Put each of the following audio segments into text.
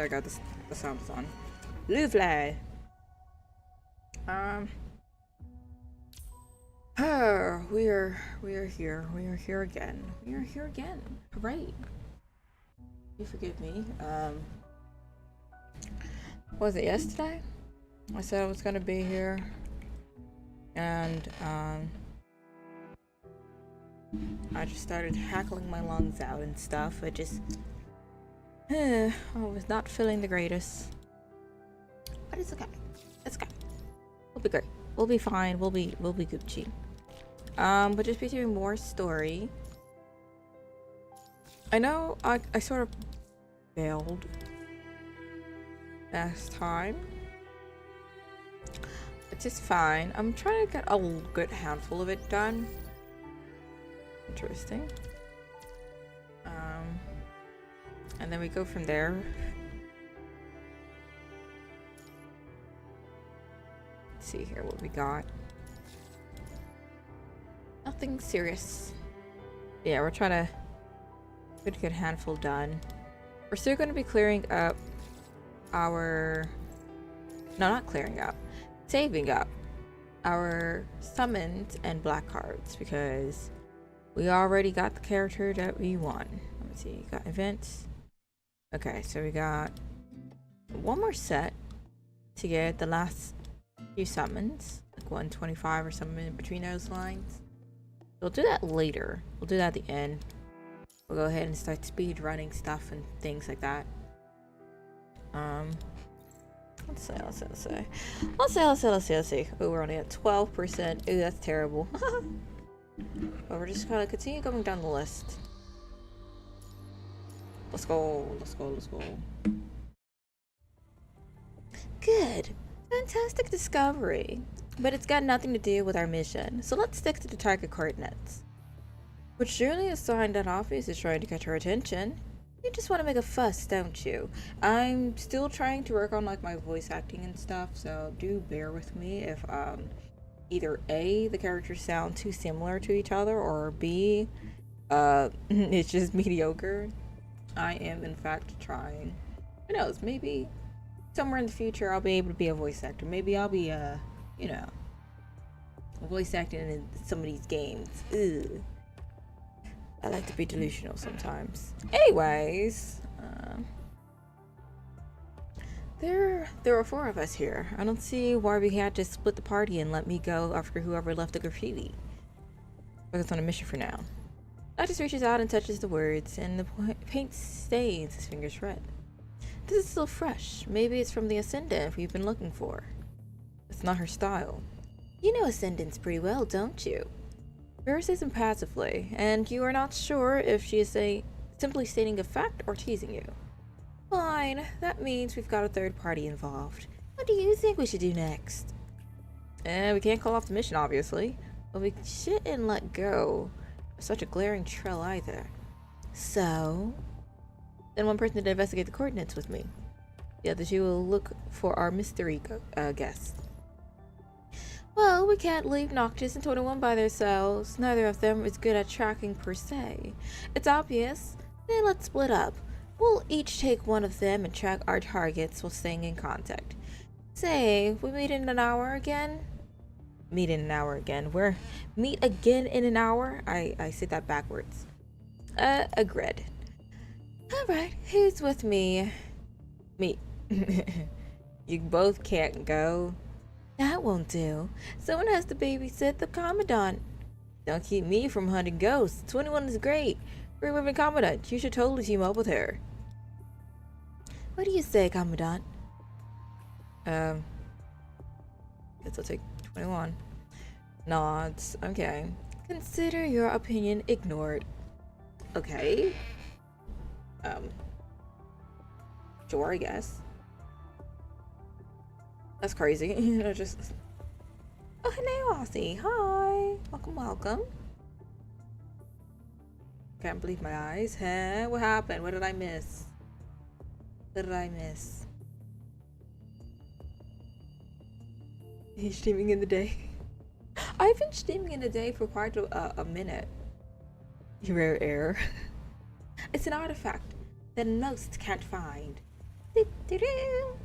There I go. The sound's on. Lovely. We are here. We are here again. We are here again. Hooray! You forgive me. Was it yesterday? I said I was gonna be here, and I just started hackling my lungs out and stuff. I was not feeling the greatest, but it's okay. It's okay. We'll be great. We'll be fine. We'll be Gucci. But just be doing more story. I know I sort of failed last time. It's just fine. I'm trying to get a good handful of it done. Interesting. And then we go from there. Let's see here what we got. Nothing serious. Yeah, we're trying to get a good handful done. We're still going to be clearing up our... No, not clearing up. Saving up our summons and black cards because we already got the character that we want. Let me see. Got events. Okay, so we got one more set to get the last few summons, like 125 or something in between those lines. We'll do that later. We'll do that at the end. We'll go ahead and start speed running stuff and things like that. Let's see. Oh, we're only at 12%. Ooh, that's terrible. But we're just gonna continue going down the list. Let's go. Good. Fantastic discovery. But it's got nothing to do with our mission, so let's stick to the target coordinates. But surely a sign that office is trying to catch our attention. You just want to make a fuss, don't you? I'm still trying to work on like my voice acting and stuff, so do bear with me if either A, the characters sound too similar to each other, or B, it's just mediocre. I am in fact trying. Who knows, maybe somewhere in the future I'll be able to be a voice actor. Maybe I'll be you know, voice acting in some of these games. Ugh. I like to be delusional sometimes. Anyways, there are 4 of us here. I don't see why we can't just split the party and let me go after whoever left the graffiti. Focus on a mission for now. I just reaches out and touches the words, and the paint stains his fingers red. This is still fresh. Maybe it's from the Ascendant we've been looking for. It's not her style. You know Ascendants pretty well, don't you? Vera says impassively, and you are not sure if she is simply stating a fact or teasing you. Fine, that means we've got a third party involved. What do you think we should do next? We can't call off the mission, obviously, but we shouldn't let go of such a glaring trail either. So, then one person to investigate the coordinates with me. The other 2 will look for our mystery guest. Well, we can't leave Noctis and 21 by themselves. Neither of them is good at tracking per se. It's obvious. Then let's split up. We'll each take one of them and track our targets while staying in contact. Say, we meet in an hour again? Meet in an hour again. We're meet again in an hour? I said that backwards. Agreed. Alright, who's with me? Me. You both can't go. That won't do. Someone has to babysit the Commandant. Don't keep me from hunting ghosts. 21 is great. Free women Commandant. You should totally team up with her. What do you say, Commandant? Guess I'll take 21. Nods. Okay. Consider your opinion ignored. Okay. Sure, I guess. That's crazy. Just... Oh, hello, Aussie. Hi. Welcome. Can't believe my eyes. Huh? What happened? What did I miss? He's streaming in the day. I've been streaming in the day for quite a minute. Rare air. It's an artifact that most can't find. Do-do-do.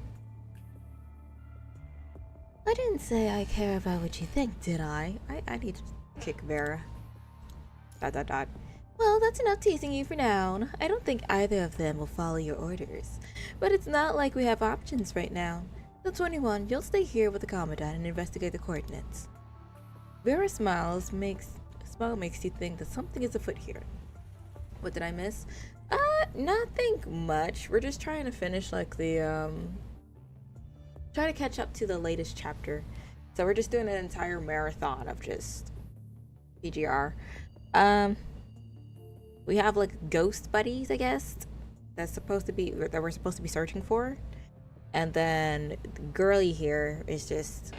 I didn't say I care about what you think, did I? I need to kick Vera. ... Well, that's enough teasing you for now. I don't think either of them will follow your orders. But it's not like we have options right now. Till 21, you'll stay here with the Commandant and investigate the coordinates. Vera's smile makes you think that something is afoot here. What did I miss? Nothing much. We're just trying to finish like the try to catch up to the latest chapter. So we're just doing an entire marathon of just PGR. We have like ghost buddies, I guess, that we're supposed to be searching for. And then girly here is just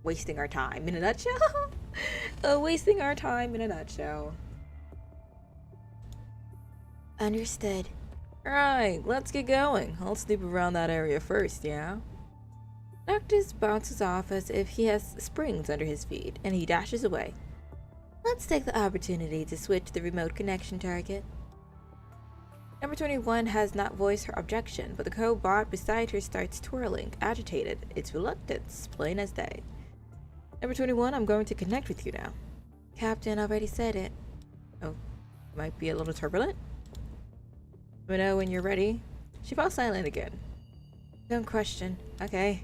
wasting our time in a nutshell. Wasting our time in a nutshell. Understood. Alright, let's get going. I'll snoop around that area first, yeah? Noctis bounces off as if he has springs under his feet, and he dashes away. Let's take the opportunity to switch the remote connection target. Number 21 has not voiced her objection, but the cobot beside her starts twirling, agitated, its reluctance plain as day. Number 21, I'm going to connect with you now. Captain already said it. Oh, might be a little turbulent. Let me know when you're ready. She falls silent again. Don't question. Okay.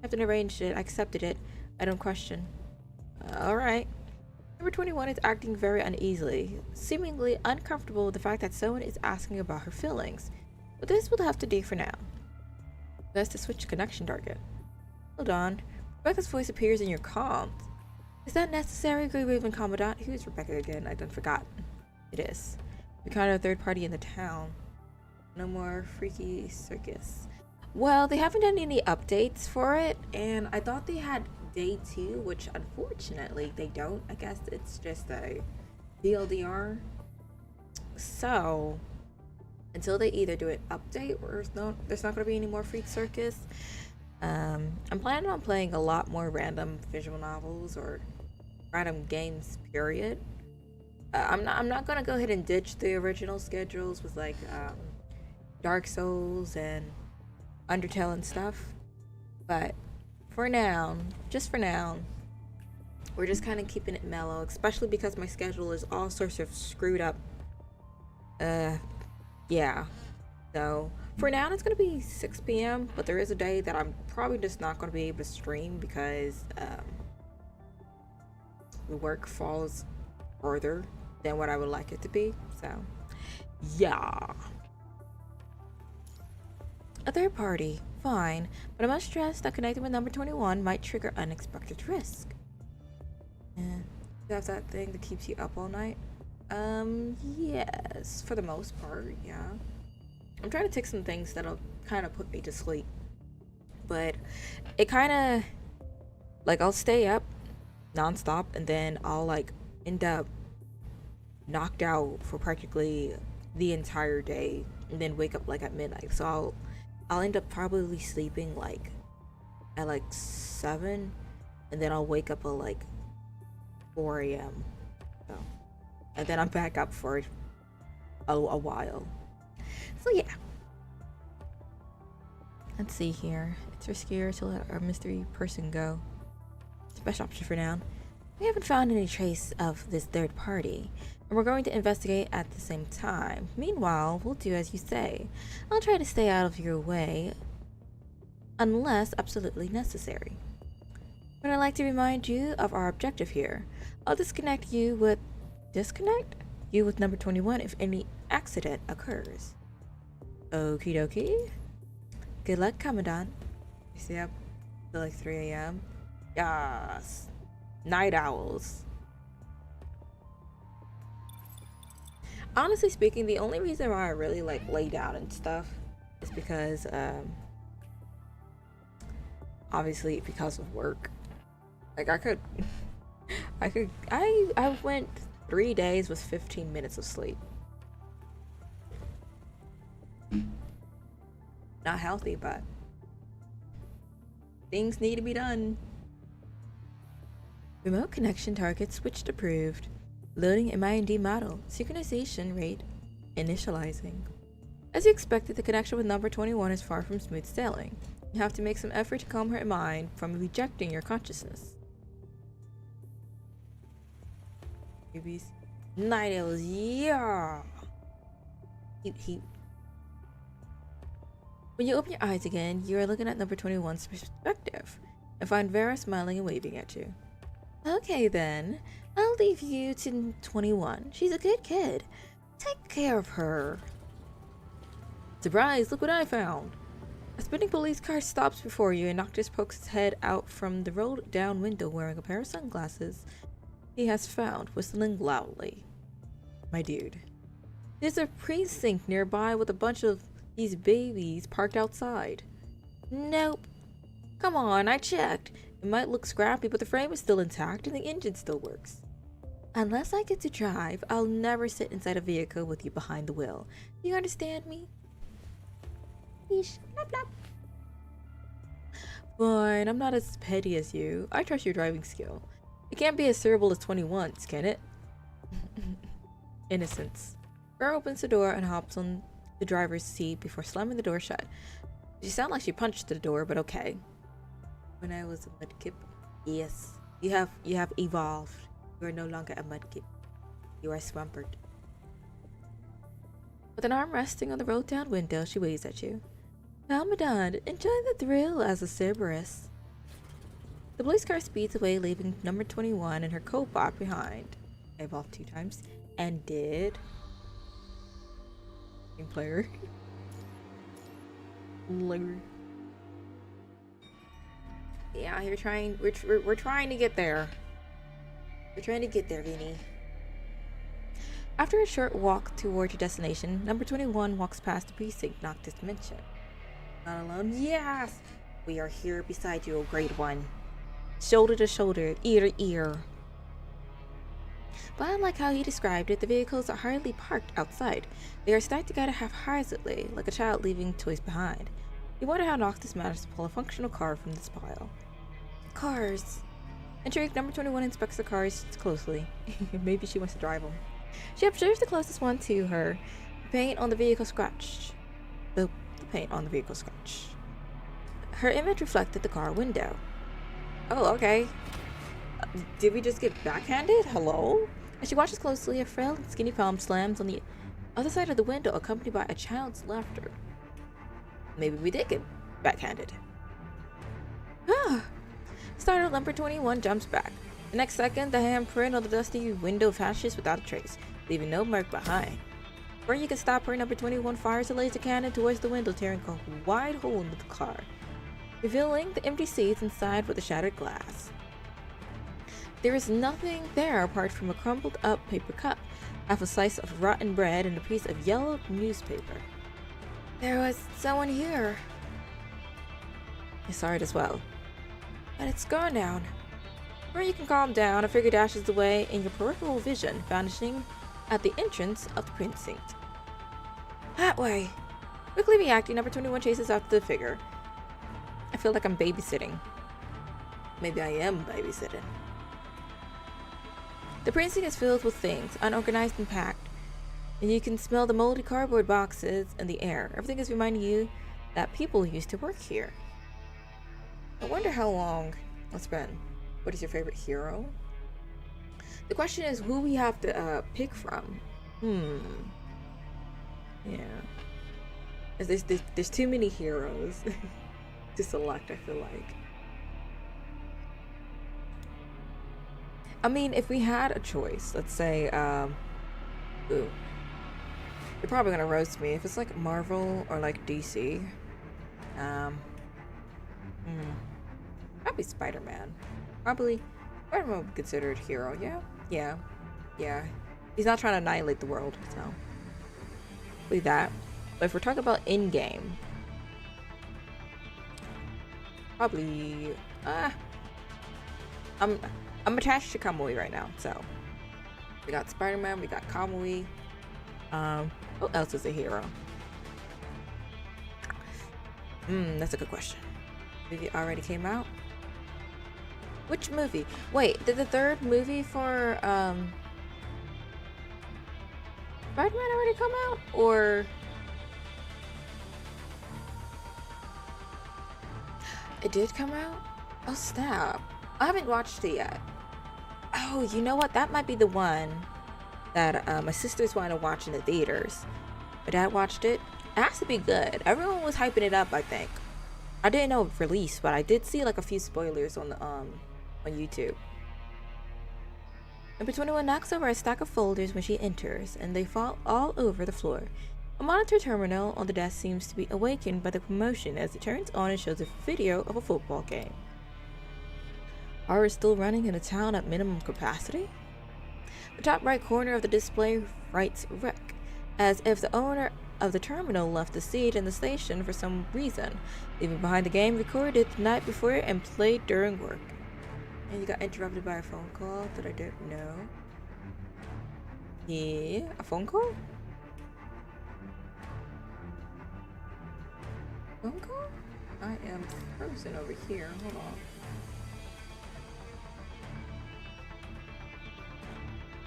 Captain arranged it. I accepted it. I don't question. Alright. Number 21 is acting very uneasily, seemingly uncomfortable with the fact that someone is asking about her feelings. But this will have to do for now. Best to switch connection target. Hold on. Rebecca's voice appears in your comms. Is that necessary, Grey Raven Commandant? Who is Rebecca again? I done forgot. It is. We kind of a third party in the town. No more freaky circus. Well, they haven't done any updates for it, and I thought they had day 2, which unfortunately they don't. I guess it's just a DLDR. So, until they either do an update or there's not going to be any more Freak Circus. I'm planning on playing a lot more random visual novels or random games, period. I'm not gonna go ahead and ditch the original schedules with like Dark Souls and Undertale and stuff, but for now, just for now, we're just kind of keeping it mellow, especially because my schedule is all sorts of screwed up. Yeah, so for now it's gonna be 6 p.m., but there is a day that I'm probably just not gonna be able to stream because the work falls further than what I would like it to be. So yeah. A third party, fine, but I must stress that connecting with number 21 might trigger unexpected risk. You have that thing that keeps you up all night? Yes, for the most part, yeah. I'm trying to take some things that'll kind of put me to sleep, but it kind of, like, I'll stay up nonstop and then I'll like end up knocked out for practically the entire day and then wake up like at midnight. So I'll end up probably sleeping like at like 7 and then I'll wake up at like 4 a.m. So, and then I'm back up for a while. So yeah. Let's see here. It's riskier to let our mystery person go. It's the best option for now. We haven't found any trace of this third party, and we're going to investigate at the same time. Meanwhile, we'll do as you say. I'll try to stay out of your way, unless absolutely necessary. But I'd like to remind you of our objective here. I'll disconnect you with number 21 if any accident occurs. Okie dokie. Good luck, Commandant. You stay up till like 3 a.m. Yes. Night owls. Honestly speaking, the only reason why I really like lay down and stuff is because obviously because of work. Like I went 3 days with 15 minutes of sleep. Not healthy, but things need to be done. Remote connection target switched approved. Loading MIND model. Synchronization rate initializing. As you expected, the connection with number 21 is far from smooth sailing. You have to make some effort to calm her mind from rejecting your consciousness. Babies. Night owls, yeah! Heat. When you open your eyes again, you are looking at number 21's perspective and find Vera smiling and waving at you. Okay then, I'll leave you to 21. She's a good kid. Take care of her. Surprise, look what I found! A spinning police car stops before you and Noctis pokes his head out from the rolled down window wearing a pair of sunglasses he has found, whistling loudly. My dude. There's a precinct nearby with a bunch of these babies parked outside. Nope. Come on, I checked. It might look scrappy, but the frame is still intact and the engine still works. Unless I get to drive, I'll never sit inside a vehicle with you behind the wheel. Do you understand me? Yeesh. Blop, blop. Fine, I'm not as petty as you. I trust your driving skill. It can't be as terrible as 21's, can it? Innocence. Vera opens the door and hops on the driver's seat before slamming the door shut. She sounds like she punched the door, but okay. When I was a mudkip, yes, you have evolved. You are no longer a mudkip. You are Swampert. With an arm resting on the rolled down window, she waves at you. Ramadan, enjoy the thrill as a Cerberus. The police car speeds away, leaving number 21 and her co-bot behind. I evolved 2 times and did. Player. Yeah, we're trying to get there. We're trying to get there, Vinny. After a short walk toward your destination, number 21 walks past the precinct Noctis mentioned. Not alone? Yes! We are here beside you, O Great One. Shoulder to shoulder, ear to ear. But unlike how he described it, the vehicles are hardly parked outside. They are stacked together haphazardly, like a child leaving toys behind. You wonder how Noctis managed to pull a functional car from this pile. Cars. Intrigued, number 21 inspects the cars closely. Maybe she wants to drive them. She observes the closest one to her. The paint on the vehicle scratched. The paint on the vehicle scratched. Her image reflected the car window. Oh, okay. Did we just get backhanded? Hello? As she watches closely, a frail and skinny palm slams on the other side of the window, accompanied by a child's laughter. Maybe we did get backhanded. Ah! Startled, number 21 jumps back. The next second, the handprint on the dusty window vanishes without a trace, leaving no mark behind. Before you can stop her, number 21 fires a laser cannon towards the window, tearing a wide hole into the car, revealing the empty seats inside with the shattered glass. There is nothing there apart from a crumpled up paper cup, half a slice of rotten bread, and a piece of yellowed newspaper. There was someone here. I saw it as well. But it's gone now. Before you can calm down, a figure dashes away in your peripheral vision, vanishing at the entrance of the precinct. That way. Quickly reacting, number 21 chases after the figure. I feel like I'm babysitting. Maybe I am babysitting. The precinct is filled with things, unorganized and packed, and you can smell the moldy cardboard boxes in the air. Everything is reminding you that people used to work here. I wonder how long it's been. What is your favorite hero? The question is who we have to pick from. Yeah. There's too many heroes to select, I feel like. I mean, if we had a choice, let's say, you're probably gonna roast me. If it's like Marvel or like DC, probably Spider-Man. Probably, Spider-Man would be considered a hero, yeah. He's not trying to annihilate the world, so. Probably that. But if we're talking about in-game, probably, I'm attached to Kamui right now, so. We got Spider-Man, we got Kamui. Who else is a hero? That's a good question. Movie already came out? Which movie? Wait, did the third movie for Spider-Man already come out? Or It did come out? Oh snap. I haven't watched it yet. Oh, you know what? That might be the one that my sisters want to watch in the theaters. My dad watched it. It has to be good. Everyone was hyping it up, I think. I didn't know it released, but I did see like a few spoilers on the on YouTube. Number 21 knocks over a stack of folders when she enters, and they fall all over the floor. A monitor terminal on the desk seems to be awakened by the commotion as it turns on and shows a video of a football game. Power is still running in a town at minimum capacity? The top right corner of the display writes wreck, as if the owner of the terminal left the seat in the station for some reason, leaving behind the game recorded the night before and played during work. And you got interrupted by a phone call that I don't know. Yeah, a phone call? Phone call? I am frozen over here. Hold on.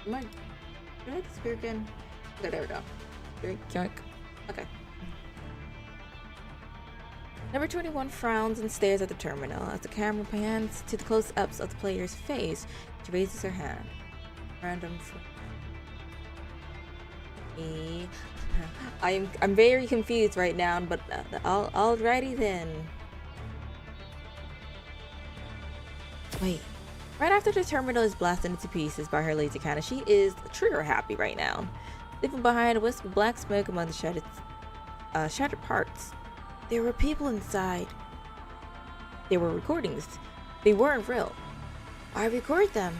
Did I disappear again? Okay, there we go. Yoink. Okay. Number 21 frowns and stares at the terminal as the camera pans to the close-ups of the player's face. She raises her hand. Random. I'm very confused right now, but alrighty then. Wait. Right after the terminal is blasted into pieces by her laser cannon, she is trigger happy right now, leaving behind a wisp of black smoke among the shattered parts. There were people inside. They were recordings. They weren't real. Why record them?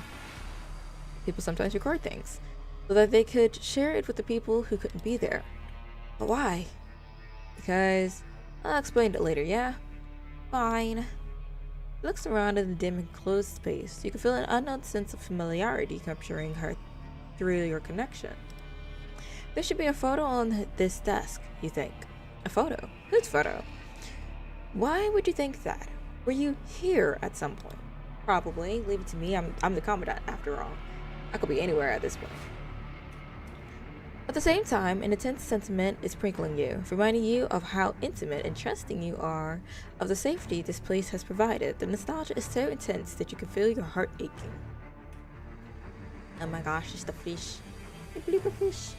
People sometimes record things so that they could share it with the people who couldn't be there. But why? Because I'll explain it later, yeah? Fine. She looks around in the dim and closed space. You can feel an unknown sense of familiarity capturing her through your connection. There should be a photo on this desk, you think. A photo? Whose photo? Why would you think that? Were you here at some point? Probably. Leave it to me. I'm the commandant after all. I could be anywhere at this point. At the same time, an intense sentiment is prickling you, reminding you of how intimate and trusting you are of the safety this place has provided. The nostalgia is so intense that you can feel your heart aching. Oh my gosh, it's the fish. The blooper fish.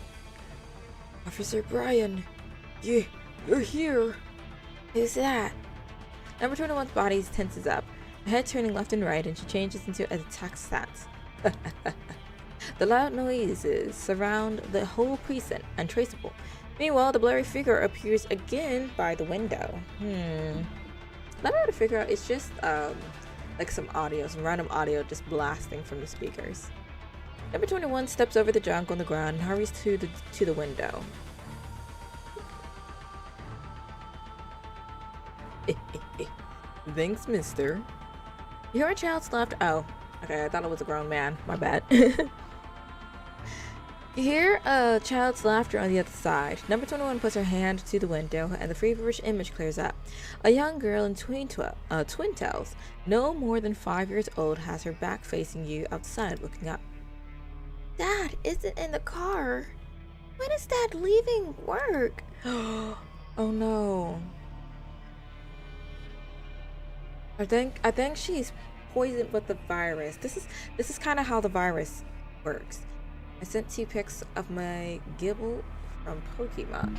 Officer Brian, you're here. Who's that? Number 21's body tenses up, her head turning left and right, and she changes into an attack stance. The loud noises surround the whole precinct, untraceable. Meanwhile, the blurry figure appears again by the window. I don't know how to figure out. It's just like some random audio just blasting from the speakers. Number 21 steps over the junk on the ground and hurries to the window. Thanks, mister. You hear a child's laughter. Oh, okay, I thought it was a grown man. My bad. You hear a child's laughter on the other side. Number 21 puts her hand to the window and the feverish image clears up. A young girl in twin tails, no more than 5 years old, has her back facing you outside looking up. Dad isn't in the car. When is Dad leaving work? Oh no. I think she's poisoned with the virus. This is kind of how the virus works. I sent 2 pics of my Gibble from Pokemon.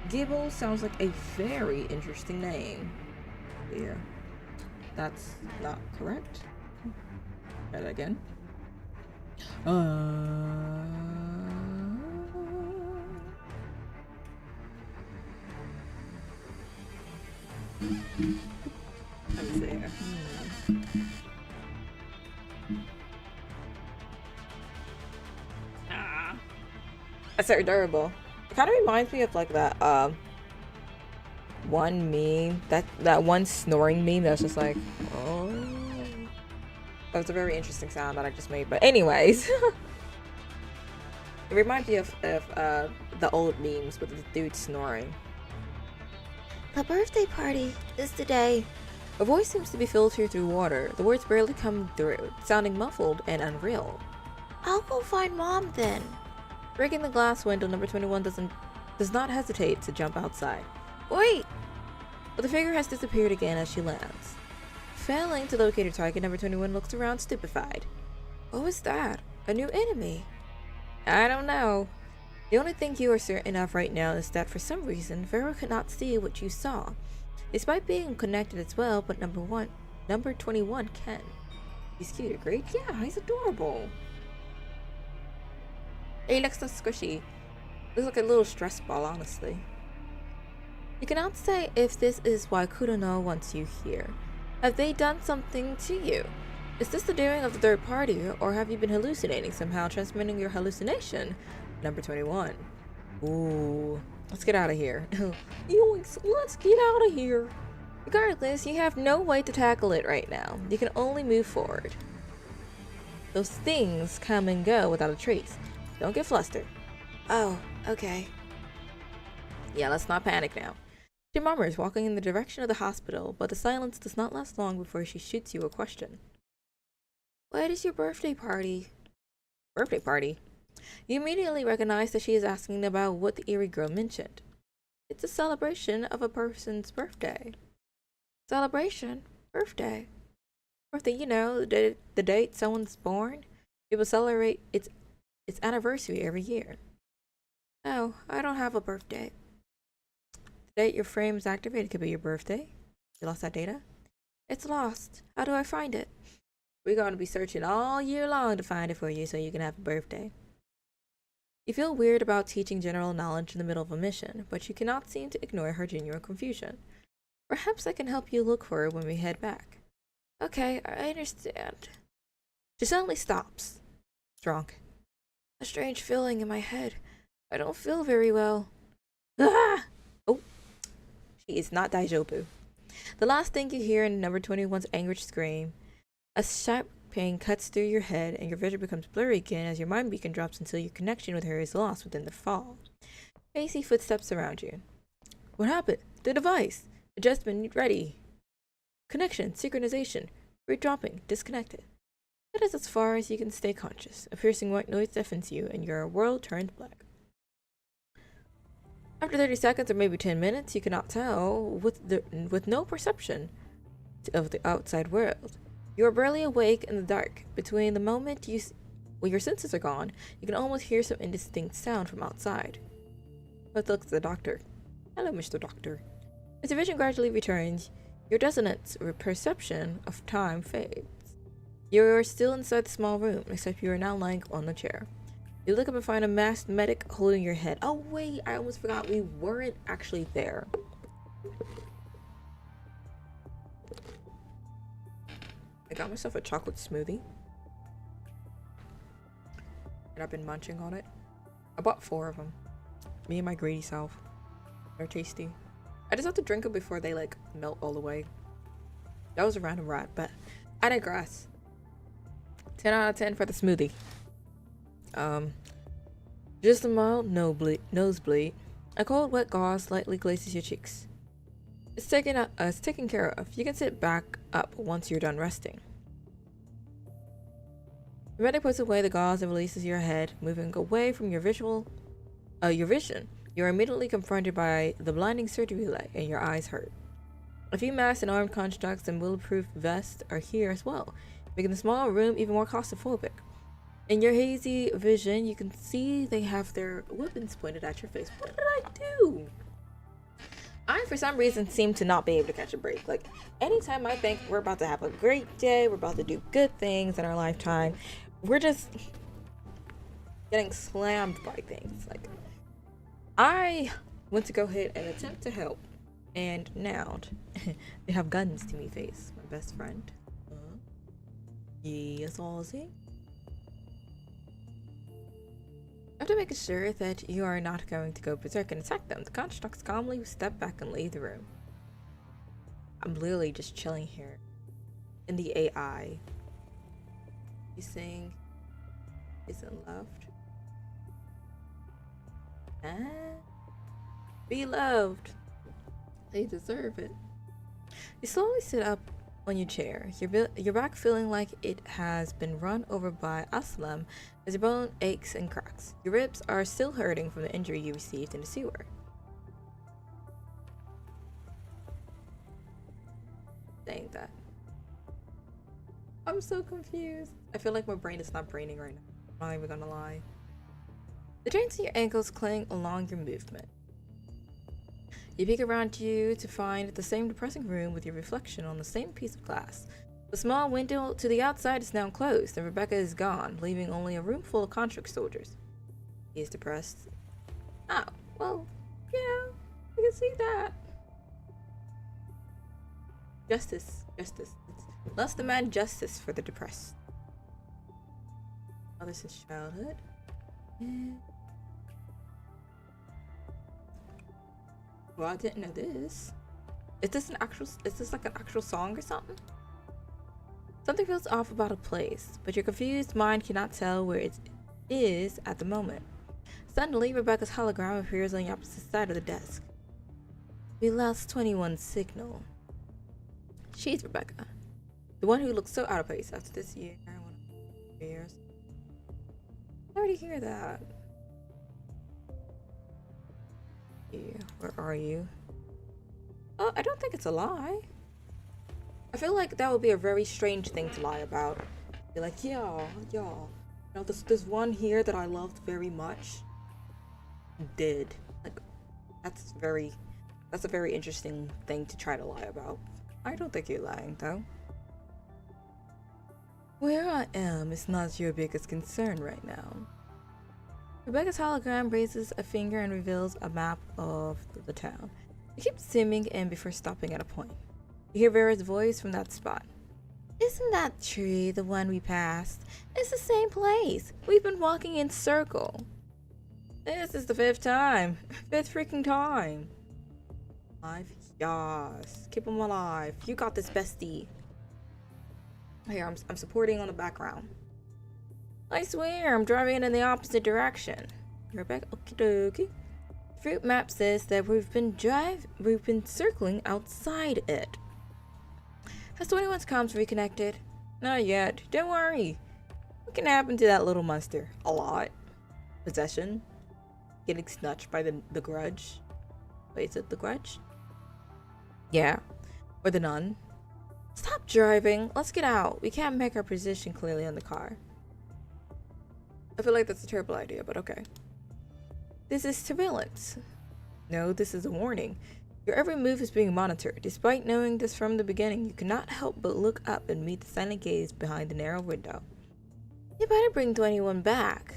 Gibble sounds like a very interesting name. Yeah, that's not correct. Try that again. Let me see. That's so adorable. It kind of reminds me of like that one meme, that one snoring meme that's just like, oh. That was a very interesting sound that I just made. But anyways, it reminds me of the old memes with the dude snoring. The birthday party is today. Her voice seems to be filtered through water. The words barely come through, sounding muffled and unreal. I'll go find Mom then. Breaking the glass window, number 21 does not hesitate to jump outside. Wait! but the figure has disappeared again as she lands. Failing to locate her target, number 21 looks around stupefied. What was that? A new enemy? I don't know. The only thing you are certain of right now is that for some reason, Vero could not see what you saw. Despite being connected as well, but number 21 can. He's cute, agreed? Yeah, he's adorable. He looks so squishy. Looks like a little stress ball, honestly. You cannot say if this is why Kudono wants you here. Have they done something to you? Is this the doing of the third party, or have you been hallucinating somehow, transmitting your hallucination? Number 21. Ooh. Let's get out of here. Yoinks, let's get out of here. Regardless, you have no way to tackle it right now. You can only move forward. Those things come and go without a trace. Don't get flustered. Oh, okay. Yeah, let's not panic now. She murmurs, walking in the direction of the hospital, but the silence does not last long before she shoots you a question. What is your birthday party? Birthday party? You immediately recognize that she is asking about what the eerie girl mentioned. It's a celebration of a person's birthday. Celebration? Birthday? Birthday, you know, the date someone's born. People celebrate its anniversary every year. Oh, I don't have a birthday. The date your frame is activated could be your birthday. You lost that data? It's lost. How do I find it? We're going to be searching all year long to find it for you so you can have a birthday. You feel weird about teaching general knowledge in the middle of a mission, but you cannot seem to ignore her genuine confusion. Perhaps I can help you look for her when we head back. Okay, I understand. She suddenly stops. Drunk. A strange feeling in my head. I don't feel very well. Ah! Oh, she is not Daijobu. The last thing you hear in number 21's anguished scream. A sharp pain cuts through your head and your vision becomes blurry again as your mind beacon drops until your connection with her is lost within the fall. Hazy footsteps around you. What happened? The device. Adjustment ready. Connection, synchronization, redropping, disconnected. That is as far as you can stay conscious. A piercing white noise deafens you and your world turns black. After 30 seconds or maybe 10 minutes, you cannot tell with no perception of the outside world. You are barely awake in the dark. Between the moment when your senses are gone, you can almost hear some indistinct sound from outside. Let's look at the doctor. Hello, Mr. Doctor. As your vision gradually returns, your dissonance or perception of time fades. You are still inside the small room, except you are now lying on the chair. You look up and find a masked medic holding your head. Oh wait, I almost forgot we weren't actually there. I got myself a chocolate smoothie. And I've been munching on it. I bought 4 of them. Me and my greedy self. They're tasty. I just have to drink them before they like melt all the way. That was a random rat, but I digress. 10 out of 10 for the smoothie. Just a mild nosebleed. A cold, wet gauze lightly glazes your cheeks. It's taken care of. You can sit back up once you're done resting. The medic puts away the gauze and releases your head, moving away from your vision. You're immediately confronted by the blinding surgery light, and your eyes hurt. A few masked and armed constructs and bulletproof vests are here as well, making the small room even more claustrophobic. In your hazy vision, you can see they have their weapons pointed at your face. What did I do? I, for some reason, seem to not be able to catch a break. Like, anytime I think we're about to have a great day, we're about to do good things in our lifetime, we're just getting slammed by things. Like, I went to go ahead and attempt to help, and now they have guns to me face. My best friend. Yes, Ozzy. After making sure that you are not going to go berserk and attack them, the constructs calmly step back and leave the room. I'm literally just chilling here in the AI. You saying isn't loved? Be loved. They deserve it. You slowly sit up on your chair, your back feeling like it has been run over by Aslam as your bone aches and cracks. Your ribs are still hurting from the injury you received in the sewer. saying that. I'm so confused. I feel like my brain is not braining right now. I'm not even gonna lie. The chains in your ankles cling along your movement. You peek around you to find the same depressing room with your reflection on the same piece of glass. The small window to the outside is now closed, and Rebecca is gone, leaving only a room full of contract soldiers. He is depressed. Oh, well, yeah, I can see that. Justice. Let's demand justice for the depressed. Other since childhood. Well, I didn't know this. Is this like an actual song or something? Something feels off about a place, but your confused mind cannot tell where it is at the moment. Suddenly, Rebecca's hologram appears on the opposite side of the desk. We lost 21's signal. She's Rebecca. The one who looks so out of place after this year. Years. I already hear that. Yeah, where are you? Oh, I don't think it's a lie. I feel like that would be a very strange thing to lie about. Be like, yeah. You know, this one here that I loved very much did. Like, that's a very interesting thing to try to lie about. I don't think you're lying, though. Where I am is not your biggest concern right now. Rebecca's hologram raises a finger and reveals a map of the town. You keep zooming in before stopping at a point. You hear Vera's voice from that spot. Isn't that tree the one we passed? It's the same place. We've been walking in circle. This is the fifth freaking time. Alive? Yas. Keep them alive. You got this, bestie. Here, I'm supporting on the background. I swear, I'm driving in the opposite direction. Rebecca, okie dokie. Fruit map says that we've been circling outside it. Has 21's comms reconnected? Not yet. Don't worry. What can happen to that little monster? A lot. Possession. Getting snatched by the grudge. Wait, is it the grudge? Yeah. Or the nun. Stop driving. Let's get out. We can't make our position clearly on the car. I feel like that's a terrible idea, but okay. This is surveillance. No, this is a warning. Your every move is being monitored. Despite knowing this from the beginning, you cannot help but look up and meet the silent gaze behind the narrow window. You better bring 21 back.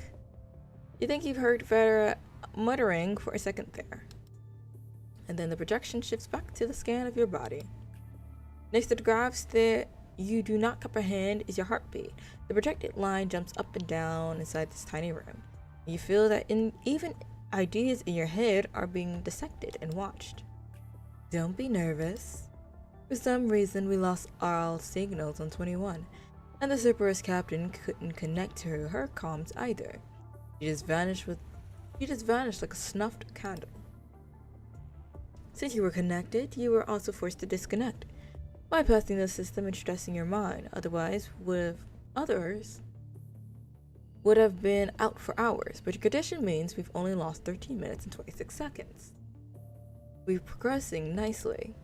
You think you've heard Vera muttering for a second there. And then the projection shifts back to the scan of your body. Next to the graphs that you do not comprehend is your heartbeat. The projected line jumps up and down inside this tiny room. You feel that even ideas in your head are being dissected and watched. Don't be nervous. For some reason, we lost all signals on 21, and the Cerberus captain couldn't connect to her comms either. She just vanished like a snuffed candle. Since you were connected, you were also forced to disconnect, bypassing the system and stressing your mind. Otherwise, others would have been out for hours, but your condition means we've only lost 13 minutes and 26 seconds. We're progressing nicely.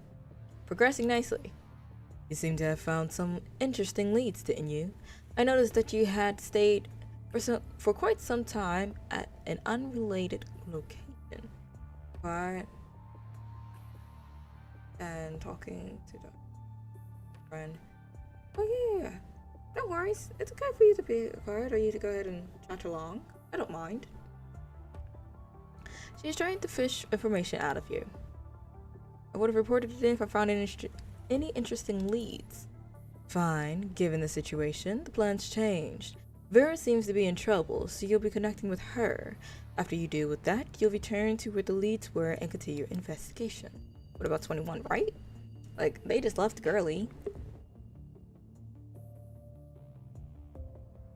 You seem to have found some interesting leads, didn't you? I noticed that you had stayed for quite some time at an unrelated location. Quiet. And talking to the friend. Oh yeah. No worries. It's okay for you to be quiet or you to go ahead and chat along. I don't mind. She's trying to fish information out of you. I would have reported it if I found any interesting leads. Fine, given the situation, the plan's changed. Vera seems to be in trouble, so you'll be connecting with her. After you deal with that, you'll return to where the leads were and continue your investigation. What about 21, right? Like, they just left Girly.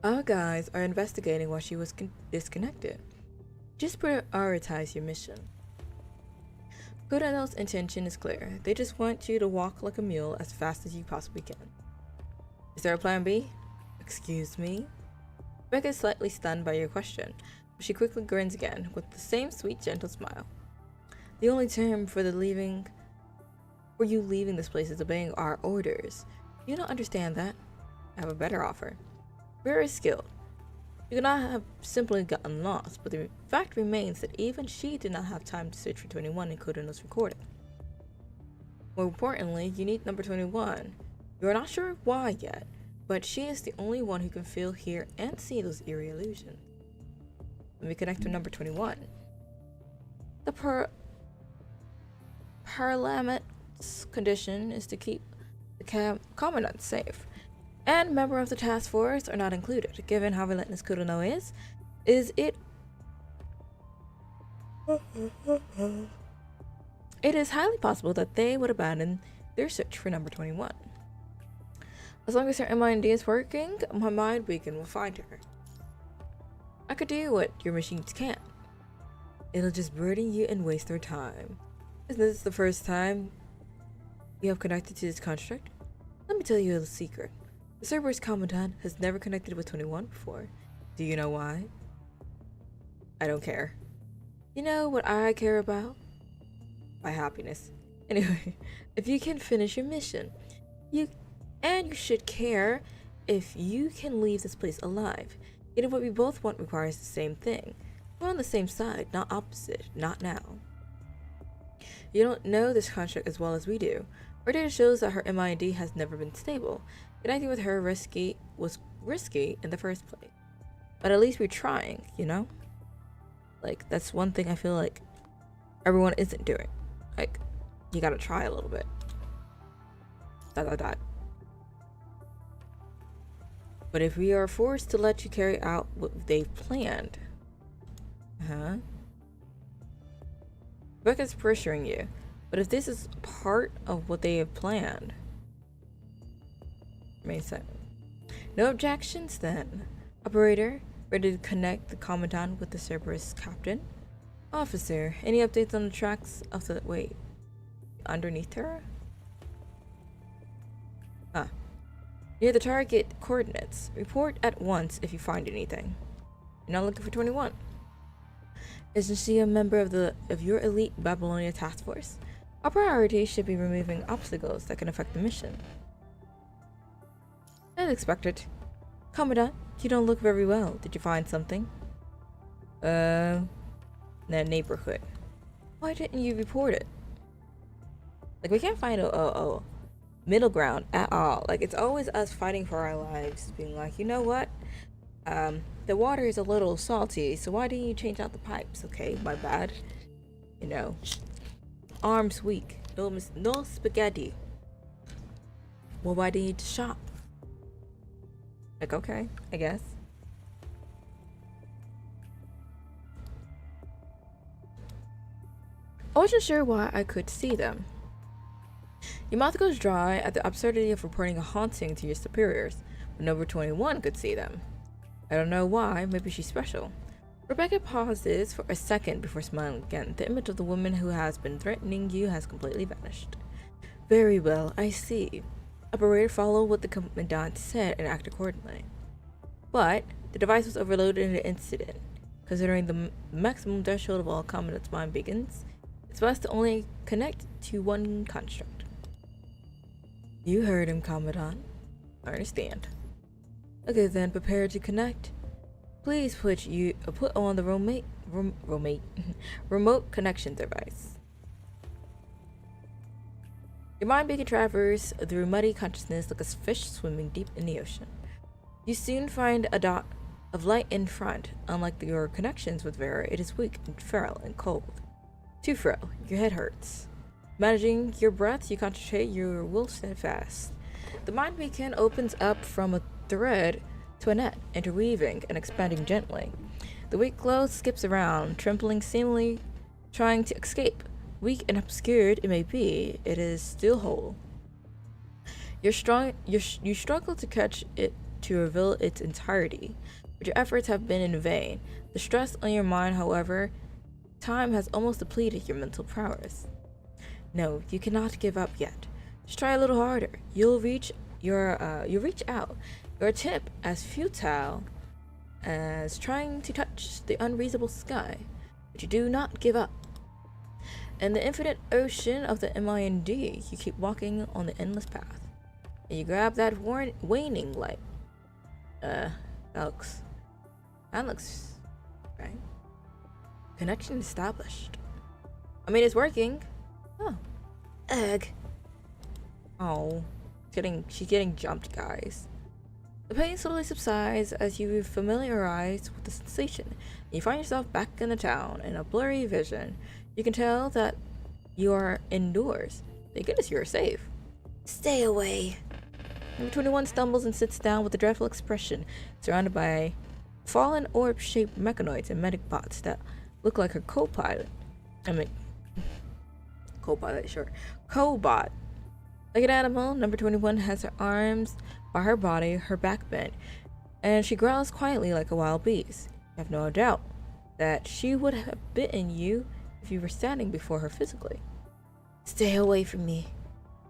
Our guys are investigating why she was disconnected. Just prioritize your mission. Kudanel's intention is clear. They just want you to walk like a mule as fast as you possibly can. Is there a plan B? Excuse me? Becca is slightly stunned by your question, but she quickly grins again with the same sweet, gentle smile. The only term for the leaving Were you leaving this place is obeying our orders? You don't understand that. I have a better offer. Very skilled. You could not have simply gotten lost, but the fact remains that even she did not have time to search for 21, including this recording. More importantly, you need number 21. You are not sure why yet, but she is the only one who can feel, hear, and see those eerie illusions. Let me connect to number 21. The Parliament's condition is to keep the commandant safe, and members of the task force are not included. Given how relentless Kudono is it is highly possible that they would abandon their search for number 21. As long as her MIND is working, my mind beacon will find her. I could do what your machines can't. It'll just burden you and waste their time. Isn't this the first time you have connected to this construct? Let me tell you a secret. The Cerberus Commandant has never connected with 21 before. Do you know why? I don't care. You know what I care about? My happiness. Anyway, if you can finish your mission, you should care if you can leave this place alive. You know what we both want requires the same thing. We're on the same side, not opposite, not now. You don't know this construct as well as we do. Our data shows that her MID has never been stable. Connecting with her was risky in the first place. But at least we're trying, you know? Like, that's one thing I feel like everyone isn't doing. Like, you gotta try a little bit. ... But if we are forced to let you carry out what they've planned... Rebecca's pressuring you. But if this is part of what they have planned... No objections then. Operator, ready to connect the Commandant with the Cerberus Captain? Officer, any updates on the tracks of the... Wait. Underneath her? Near the target coordinates. Report at once if you find anything. You're not looking for 21. Isn't she a member of your elite Babylonia task force? Our priority should be removing obstacles that can affect the mission. As expected. Commandant, you don't look very well. Did you find something? The neighborhood. Why didn't you report it? Like, we can't find a middle ground at all. Like, it's always us fighting for our lives, being like, you know what? The water is a little salty, so why didn't you change out the pipes? Okay, my bad. You know, arms weak. No spaghetti. Well, why didn't you just shop? Like, okay, I guess. I wasn't sure why I could see them. Your mouth goes dry at the absurdity of reporting a haunting to your superiors, but number 21 could see them. I don't know why, maybe she's special. Rebecca pauses for a second before smiling again. The image of the woman who has been threatening you has completely vanished. Very well, I see. Operator, follow what the Commandant said and act accordingly. But the device was overloaded in an incident. Considering the maximum threshold of all Commandant's mind beacons, it's best to only connect to one construct. You heard him, Commandant. I understand. Okay then, prepare to connect. Please put on the remote connection device. Your mind beacon travels through muddy consciousness like a fish swimming deep in the ocean. You soon find a dot of light in front. Unlike your connections with Vera, it is weak and feral and cold. Too frail, your head hurts. Managing your breath, you concentrate your will steadfast. The mind beacon opens up from a thread to a net, interweaving and expanding gently. The weak glow skips around, trembling, seemingly trying to escape. Weak and obscured it may be, it is still whole. You struggle to catch it to reveal its entirety, but your efforts have been in vain. The stress on your mind, however, time has almost depleted your mental prowess. No, you cannot give up yet. Just try a little harder. You'll reach out. Your attempt as futile as trying to touch the unreasonable sky, but you do not give up. In the infinite ocean of the MIND, you keep walking on the endless path. And you grab that waning light. That looks right. Connection established. I mean, it's working. Oh. Egg. Oh. She's getting jumped, guys. The pain slowly subsides as you familiarize with the sensation. You find yourself back in the town in a blurry vision. You can tell that you are indoors. Thank goodness you are safe. Stay away. Number 21 stumbles and sits down with a dreadful expression, surrounded by fallen orb-shaped mechanoids and medic bots that look like her co-pilot. Co-pilot, sure. Co-bot. Like an animal, number 21 has her arms by her body, her back bent, and she growls quietly like a wild beast. You have no doubt that she would have bitten you if you were standing before her physically. Stay away from me.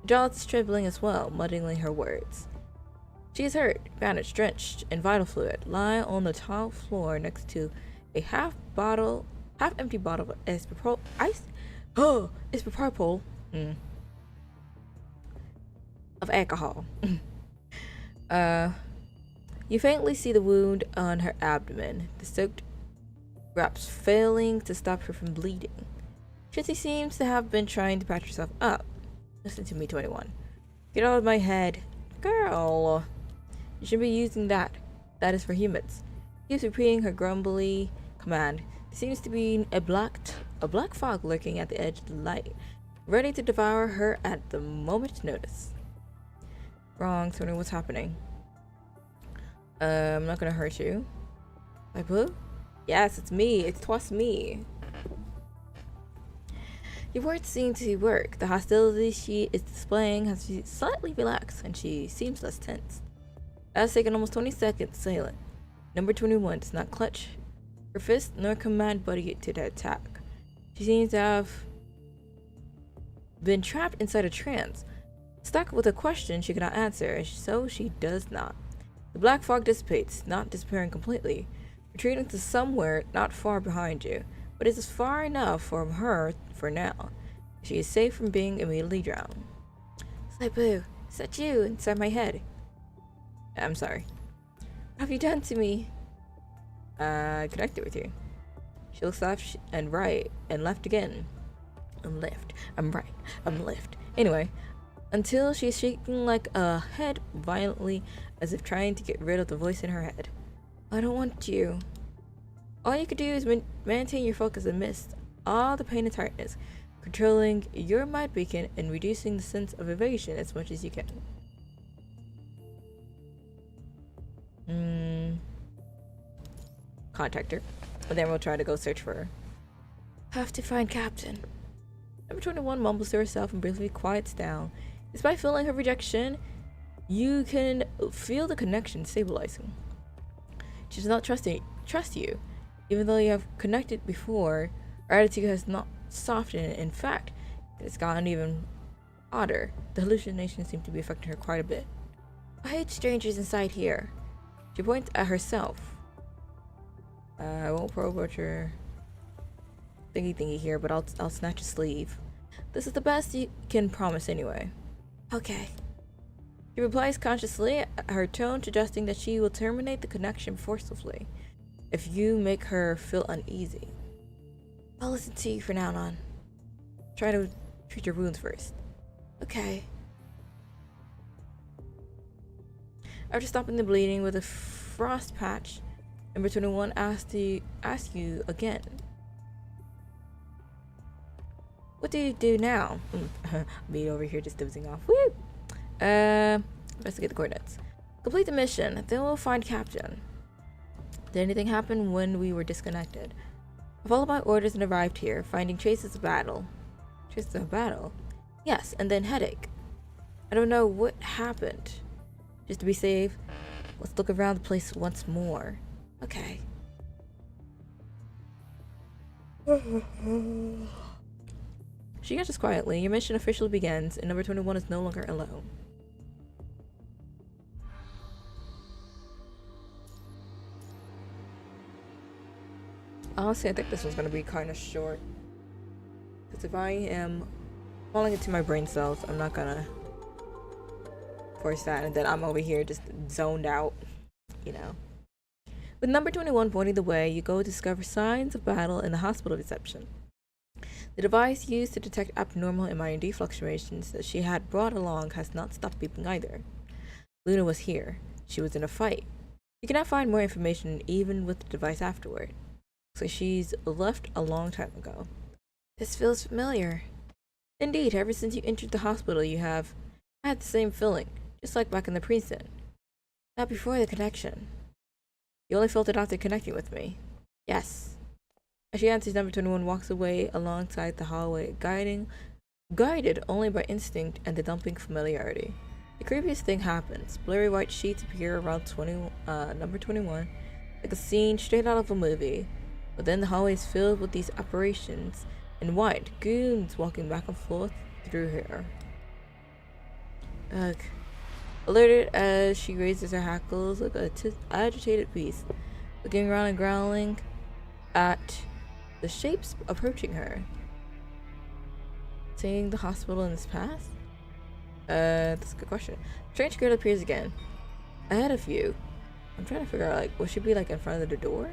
Jaw is trembling as well, muddling her words. She is hurt, bandaged, drenched in vital fluid, lying on the tile floor next to a half-empty bottle of isopropyl of alcohol. You faintly see the wound on her abdomen, the soaked wraps failing to stop her from bleeding. Shitty seems to have been trying to patch herself up. Listen to me, 21. Get out of my head. Girl, you shouldn't be using that. That is for humans. He keeps repeating her grumbly command. There seems to be a black fog lurking at the edge of the light, ready to devour her at the moment's notice. Wrong, Tony, what's happening? I'm not gonna hurt you. My boo? Yes, it's me. It's twice me. Your words seem to work. The hostility she is displaying has slightly relaxed, and she seems less tense. It has taken almost 20 seconds silent. Number 21 does not clutch her fist nor command Buddy to the attack. She seems to have been trapped inside a trance, stuck with a question she cannot answer, and so she does not. The black fog dissipates, not disappearing completely, retreating to somewhere not far behind you, but it is far enough for her for now. She is safe from being immediately drowned. Saibu, is that you inside my head? I'm sorry. What have you done to me? I connected with you. She looks left and right and left again. I'm left. I'm right. I'm left. Anyway, until she's shaking like a head violently as if trying to get rid of the voice in her head. I don't want you. All you could do is maintain your focus amidst all the pain and tiredness, controlling your mind beacon and reducing the sense of evasion as much as you can. Contact her, and then we'll try to go search for her. Have to find Captain. Number 21 mumbles to herself and briefly quiets down. Despite feeling her rejection, you can feel the connection stabilizing. She does not trust you. Even though you have connected before, her attitude has not softened. In fact, it has gotten even odder. The hallucinations seem to be affecting her quite a bit. I hate strangers inside here. She points at herself. I won't probe your thingy here, but I'll snatch a sleeve. This is the best you can promise anyway. Okay. She replies consciously, her tone suggesting that she will terminate the connection forcibly if you make her feel uneasy. I'll listen to you from now on. Try to treat your wounds first. Okay. After stopping the bleeding with a frost patch, number 21 asks you again. What do you do now? Me over here just dozing off. Woo! Investigate the coordinates. Complete the mission, then we'll find Captain. Did anything happen when we were disconnected? I followed my orders and arrived here, finding traces of battle. Traces of battle? Yes, and then headache. I don't know what happened. Just to be safe, let's look around the place once more. Okay. She answers quietly. Your mission officially begins, and number 21 is no longer alone. Honestly, I think this one's gonna be kind of short. Because if I am falling into my brain cells, I'm not gonna force that, and then I'm over here just zoned out, you know. With number 21 pointing the way, you go discover signs of battle in the hospital reception. The device used to detect abnormal MIND fluctuations that she had brought along has not stopped beeping either. Luna was here. She was in a fight. You cannot find more information even with the device afterward. Looks like she's left a long time ago. This feels familiar. Indeed, ever since you entered the hospital, you have had the same feeling, just like back in the precinct. Not before the connection. You only felt it after connecting with me. Yes. As she answers, number 21 walks away alongside the hallway, guided only by instinct and the dumping familiarity. The creepiest thing happens. Blurry white sheets appear around number 21, like a scene straight out of a movie. But then the hallway is filled with these apparitions in white, goons walking back and forth through here. Ugh. Alerted as she raises her hackles like a agitated beast, looking around and growling at the shapes approaching her. Seeing the hospital in this past? That's a good question. Strange girl appears again. Ahead of you. I'm trying to figure out, like, will she be, like, in front of the door?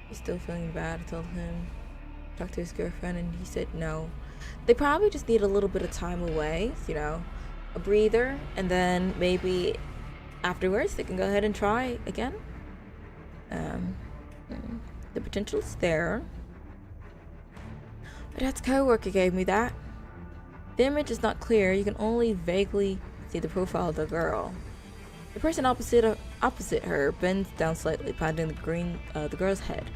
He's still feeling bad. I told him, talked to his girlfriend, and he said no. They probably just need a little bit of time away, you know, a breather, and then maybe afterwards they can go ahead and try again. The potential is there. My dad's co-worker gave me that. The image is not clear. You can only vaguely see the profile of the girl. The person opposite her bends down slightly, patting the girl's head.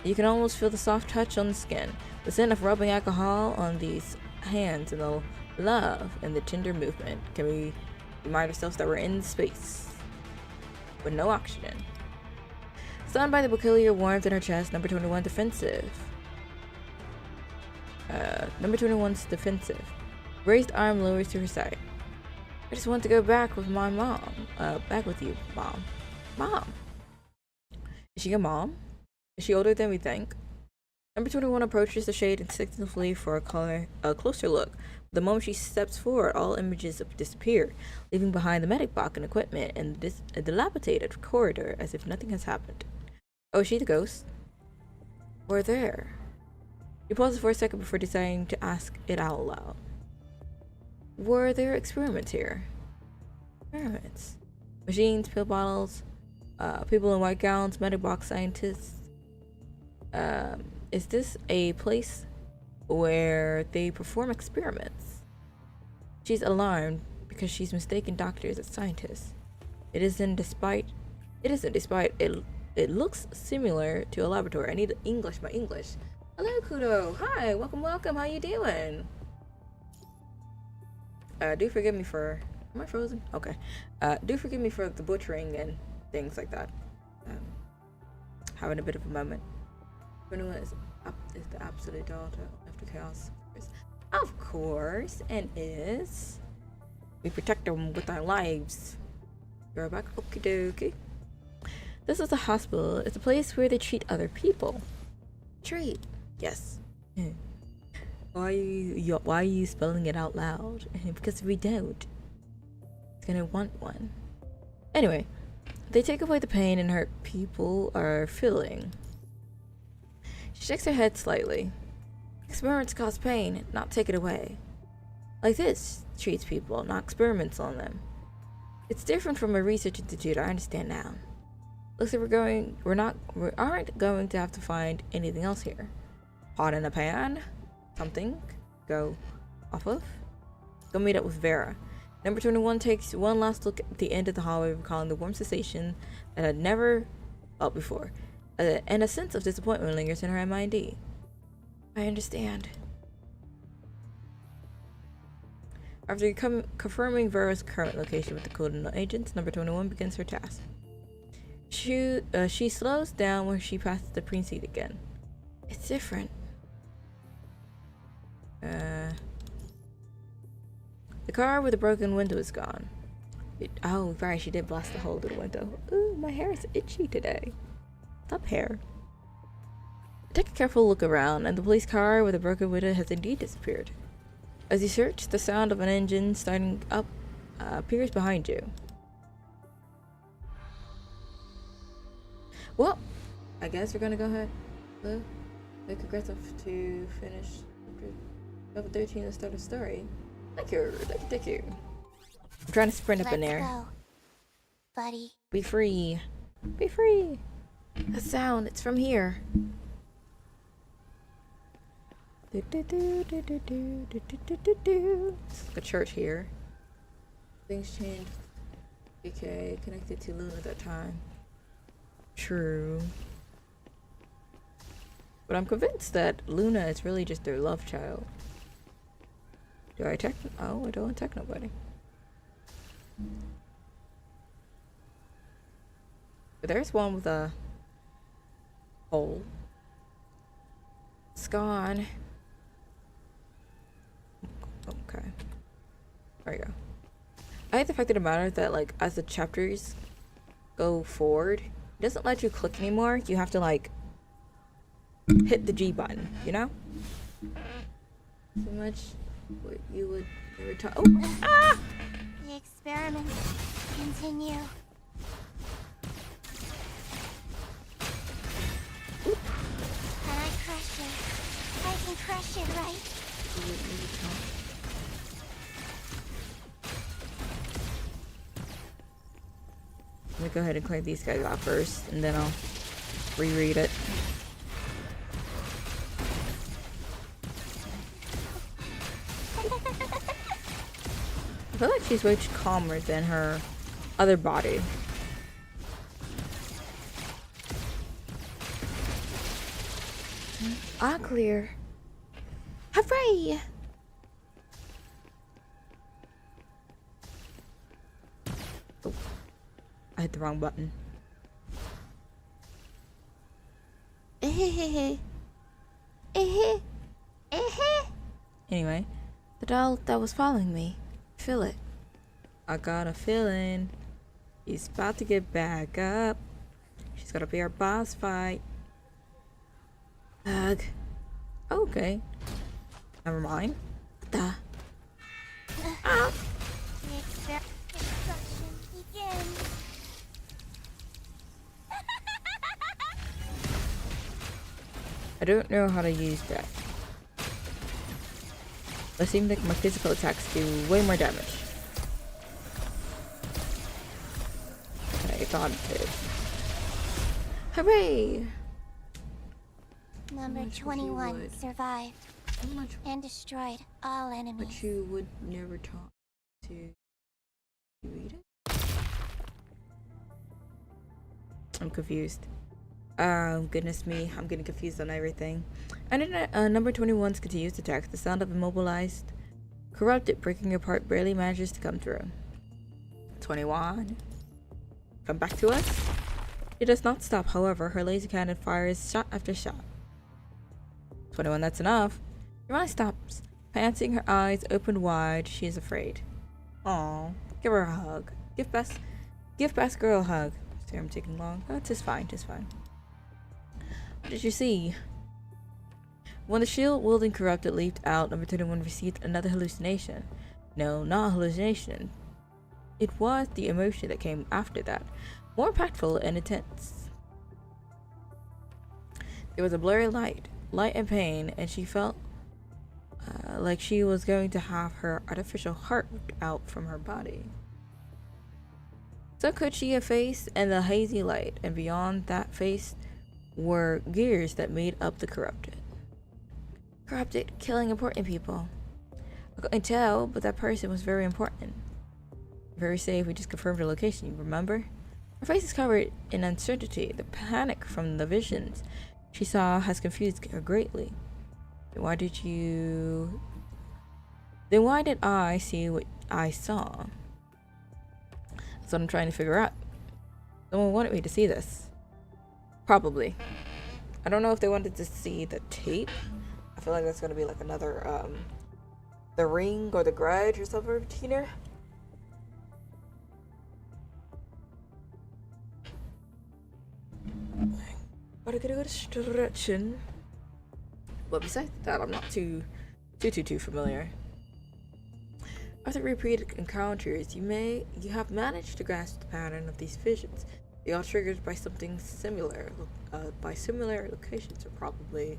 You can almost feel the soft touch on the skin, the scent of rubbing alcohol on these hands, and the love and the tender movement. Can we remind ourselves that we're in space with no oxygen? Stunned by the peculiar warmth in her chest, number 21 defensive. Number 21's defensive. Raised arm lowers to her side. I just want to go back with my mom. Back with you, mom. Mom. Is she your mom? Is she older than we think? Number 21 approaches the shade instinctively for a closer look. The moment she steps forward, all images disappear, leaving behind the medic box and equipment and a dilapidated corridor as if nothing has happened. Oh, is she the ghost? We're there. She pauses for a second before deciding to ask it out loud. Were there experiments here? Experiments? Machines, pill bottles, people in white gowns, medic box scientists. Is this a place where they perform experiments? She's alarmed because she's mistaken doctors as scientists. It isn't despite it looks similar to a laboratory. I need my English. Hello, Kudo. Hi, welcome. How you doing? Do forgive me for... Am I frozen? Okay. Do forgive me for the butchering and things like that. Having a bit of a moment. Bruno is the absolute daughter of the chaos. Of course, and is. We protect them with our lives. You're back. Okie dokie. This is a hospital. It's a place where they treat other people. Treat. Yes. Why are you spelling it out loud? Because if we don't, it's gonna want one. Anyway, they take away the pain and hurt people are feeling. She shakes her head slightly. Experiments cause pain, not take it away. Like this treats people, not experiments on them. It's different from a research institute, I understand now. Looks like we aren't going to have to find anything else here. Pot in a pan? Something? Go off of? Go meet up with Vera. Number 21 takes one last look at the end of the hallway, recalling the warm sensation that had never felt before. And a sense of disappointment lingers in her mind. I understand. After confirming Vera's current location with the Codinal agents, number 21 begins her task. She slows down when she passes the precinct again. It's different. The car with the broken window is gone. Oh, right, she did blast the hole through the window. Ooh, my hair is itchy today. Stop hair. Take a careful look around, and the police car with a broken window has indeed disappeared. As you search, the sound of an engine starting up appears behind you. Well, I guess we're gonna go ahead. Look aggressive to finish level 13 to start a story. Thank you. I'm trying to sprint up in there. Let's go, buddy. Be free. Be free. The sound, it's from here. It's like a church here. Things changed. Okay, connected to Luna at that time. True. But I'm convinced that Luna is really just their love child. Do I attack? Oh, I don't attack nobody. But there's one with a hole. It's gone. Okay. There you go. I hate the fact of the matter that, like, as the chapters go forward, it doesn't let you click anymore. You have to, like, hit the G button, you know? So much what you would never talk. Oh! Ah! The experiments continue. Can I crush it? I can crush it, right? You would never talk. Let me go ahead and clear these guys out first, and then I'll reread it. I feel like she's way calmer than her other body. All clear. Hooray! Oh, I hit the wrong button. Anyway, the doll that was following me. Feel it. I got a feeling he's about to get back up. She's gonna be our boss fight. Ugh. Okay. Never mind. What the? Ah! The extraction begins. I don't know how to use that. It seems like my physical attacks do way more damage than I thought it did. Hooray! Number 21 survived and destroyed all enemies. But you would never talk to you read it? I'm confused. Goodness me, I'm getting confused on everything. And then number 21's continuous attacks. The sound of immobilized, corrupted, breaking apart barely manages to come through. 21. Come back to us? It does not stop, however. Her laser cannon fires shot after shot. 21, that's enough. Your stops, panting, her eyes open wide. She is afraid. Aww. Give her a hug. Give best girl a hug. Sorry, I'm taking long. Oh, tis fine, tis fine. What did you see? When the shield-wielding corrupted leaped out, number 21 received another hallucination. No, not a hallucination. It was the emotion that came after that. More impactful and intense. There was a blurry light and pain, and she felt like she was going to have her artificial heart ripped out from her body. So could she have faced in the hazy light, and beyond that face were gears that made up the corrupted. Corrupted, killing important people. I couldn't tell, but that person was very important. Very safe, we just confirmed her location, you remember? Her face is covered in uncertainty. The panic from the visions she saw has confused her greatly. Then why did I see what I saw? That's what I'm trying to figure out. Someone wanted me to see this. Probably. I don't know if they wanted to see the tape. I feel like that's gonna be like another The Ring or The Grudge or something, Tina. Gotta get a good stretching. But besides that, I'm not too familiar. After repeated encounters, you have managed to grasp the pattern of these visions. They are triggered by something similar, by similar locations or probably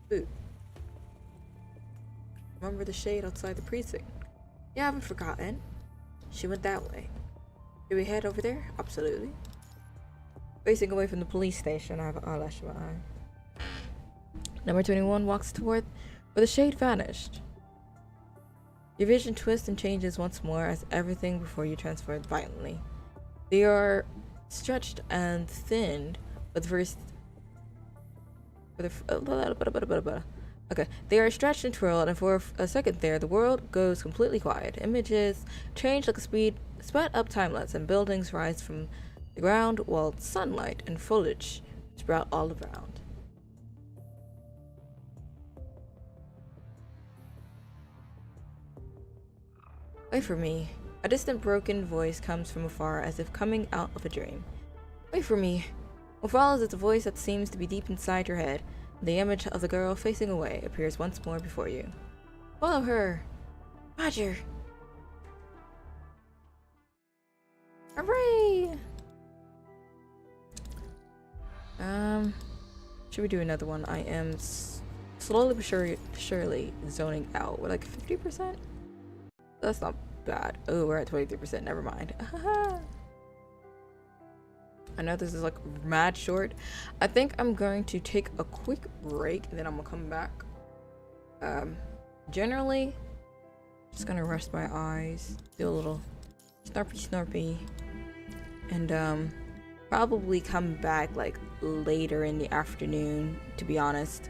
food. Remember the shade outside the precinct? You haven't forgotten. She went that way. Did we head over there? Absolutely. Facing away from the police station, I have an eyelash in my eye. Number 21 walks toward where the shade vanished. Your vision twists and changes once more as everything before you transforms violently. They are stretched and thinned, but okay, they are stretched and twirled, and for a second there, the world goes completely quiet. Images change like a sped up time lapse, and buildings rise from the ground while sunlight and foliage sprout all around. Wait for me. A distant broken voice comes from afar as if coming out of a dream. Wait for me. What follows is a voice that seems to be deep inside your head. The image of the girl facing away appears once more before you. Follow her. Roger. Hooray! Should we do another one? I am slowly but surely zoning out. We're like 50%? That's not bad. Oh, we're at 23%. Never mind. I know this is like mad short. I think I'm going to take a quick break and then I'm gonna come back. Generally, just gonna rest my eyes, do a little snarpy, and probably come back like later in the afternoon, to be honest,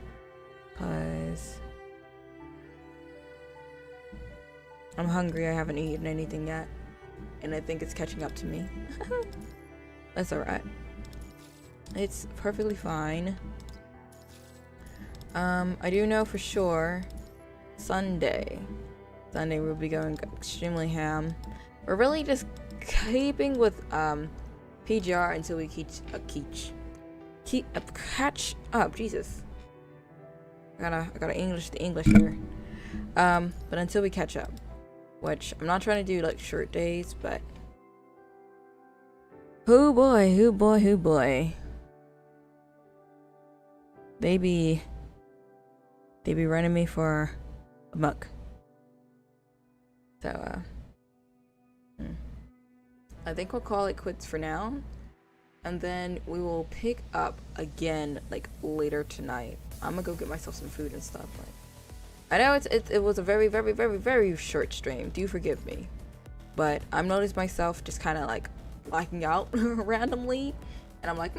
cause I'm hungry. I haven't eaten anything yet, and I think it's catching up to me. That's alright. It's perfectly fine. I do know for sure Sunday we'll be going extremely ham. We're really just keeping with PGR until we catch up. Jesus, I gotta the English here. But until we catch up, which I'm not trying to do like short days, but oh boy. They be running me for a muck. So, I think we'll call it quits for now. And then we will pick up again, like, later tonight. I'm gonna go get myself some food and stuff. Like, I know it was a very short stream. Do forgive me. But I've noticed myself just kind of, like, blacking out randomly. And I'm like,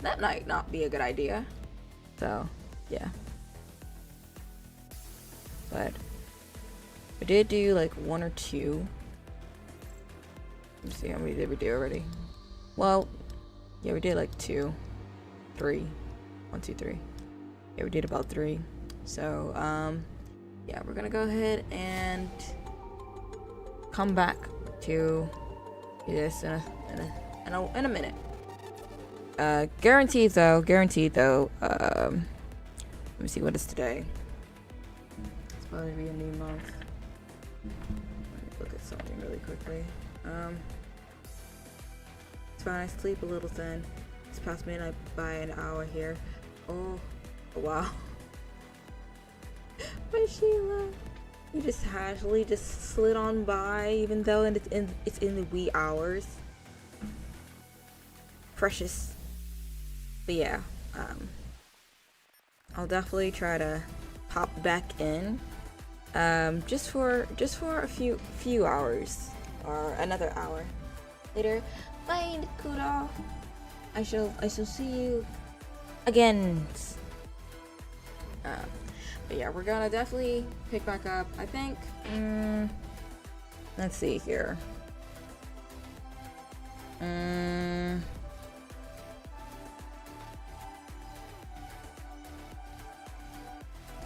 that might not be a good idea. So, yeah. But we did do like 1 or 2. Let me see how many did we do already. Well, yeah, we did like 2, 3, 1, 2, 3. Yeah, we did about 3. So, yeah, we're gonna go ahead and come back to this in a minute. Guaranteed though, let me see what is today. It's probably be a new month. Let me look at something really quickly. It's fine, I sleep a little thin. It's past midnight by an hour here. Oh wow. But Sheila, you just casually just slid on by, even though it's in the wee hours. Precious. But yeah, I'll definitely try to pop back in, just for a few hours or another hour later. Bye, Kudo. I shall see you again. But yeah, we're gonna definitely pick back up. I think. Let's see here.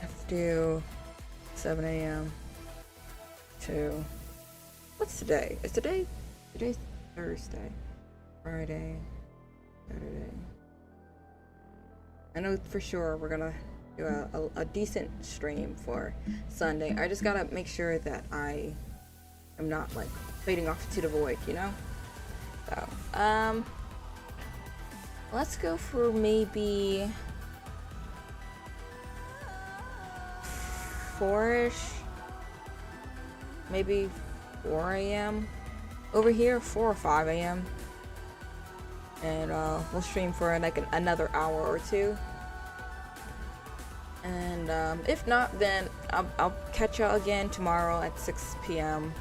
Let's do 7 a.m. to what's today? Today's Thursday, Friday, Saturday. I know for sure we're gonna do a decent stream for Sunday. I just gotta make sure that I am not like fading off to the void, you know? So, let's go for maybe 4-ish, maybe 4 a.m. over here, 4 or 5 a.m. And we'll stream for like another hour or two. And if not, then I'll catch y'all again tomorrow at 6 p.m.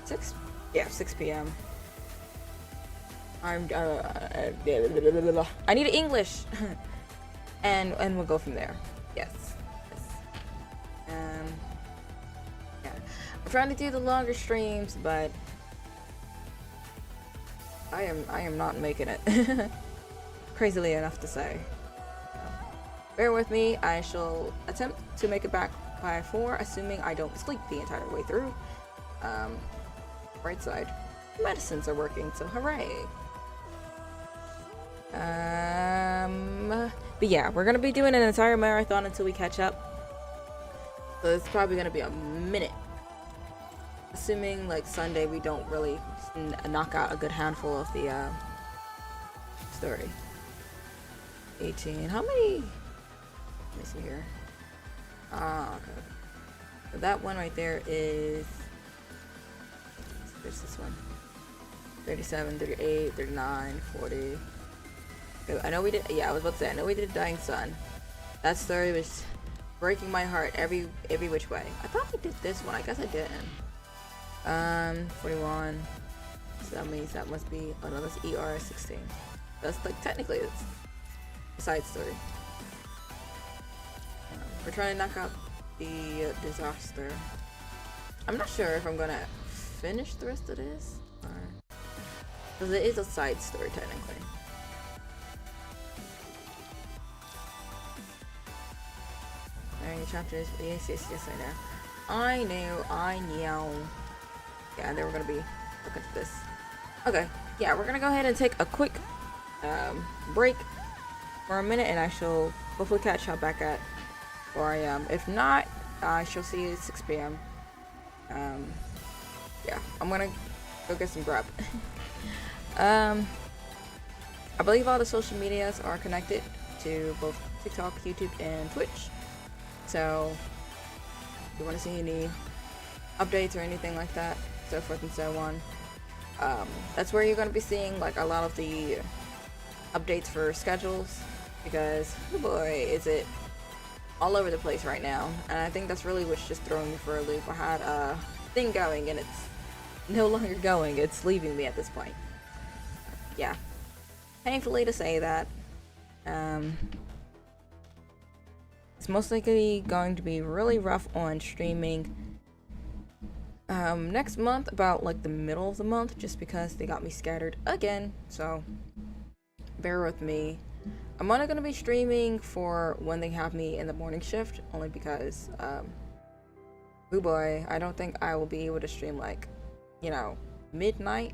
6? Yeah, 6 p.m. I need English. and we'll go from there. Yes. Yeah. I'm trying to do the longer streams, but I am not making it. Crazily enough to say. Bear with me. I shall attempt to make it back by 4, assuming I don't sleep the entire way through. Right side. Medicines are working, so hooray. But yeah, we're gonna be doing an entire marathon until we catch up. So it's probably gonna be a minute. Assuming like Sunday we don't really knock out a good handful of the story. 18. How many? Let me see here. Okay. So that one right there is. There's this one. 37, 38, 39, 40. Okay, I know we did. Yeah, I was about to say. I know we did Dying Sun. That story was breaking my heart every which way. I thought we did this one. I guess I didn't. 41. So that means that must be. Oh no, that's ER 16. That's like technically it's a side story. We're trying to knock out the disaster. I'm not sure if I'm gonna finish the rest of this, or because it is a side story technically. Learning chapters. Yes, I know. I know. Yeah, they were gonna be looking at this. Okay, yeah, we're gonna go ahead and take a quick break for a minute, and I shall hopefully catch y'all back at 4 a.m. If not, I shall see you at 6 p.m. Yeah, I'm gonna go get some grub. I believe all the social medias are connected to both TikTok, YouTube, and Twitch. So, if you want to see any updates or anything like that, so forth and so on, that's where you're going to be seeing like a lot of the updates for schedules, because oh boy, is it all over the place right now. And I think that's really what's just throwing me for a loop. I had a thing going and it's no longer going, it's leaving me at this point. Yeah, painfully to say that. It's most likely going to be really rough on streaming next month, about like the middle of the month, just because they got me scattered again, so bear with me. I'm only going to be streaming for when they have me in the morning shift, only because oh boy, I don't think I will be able to stream like, you know, midnight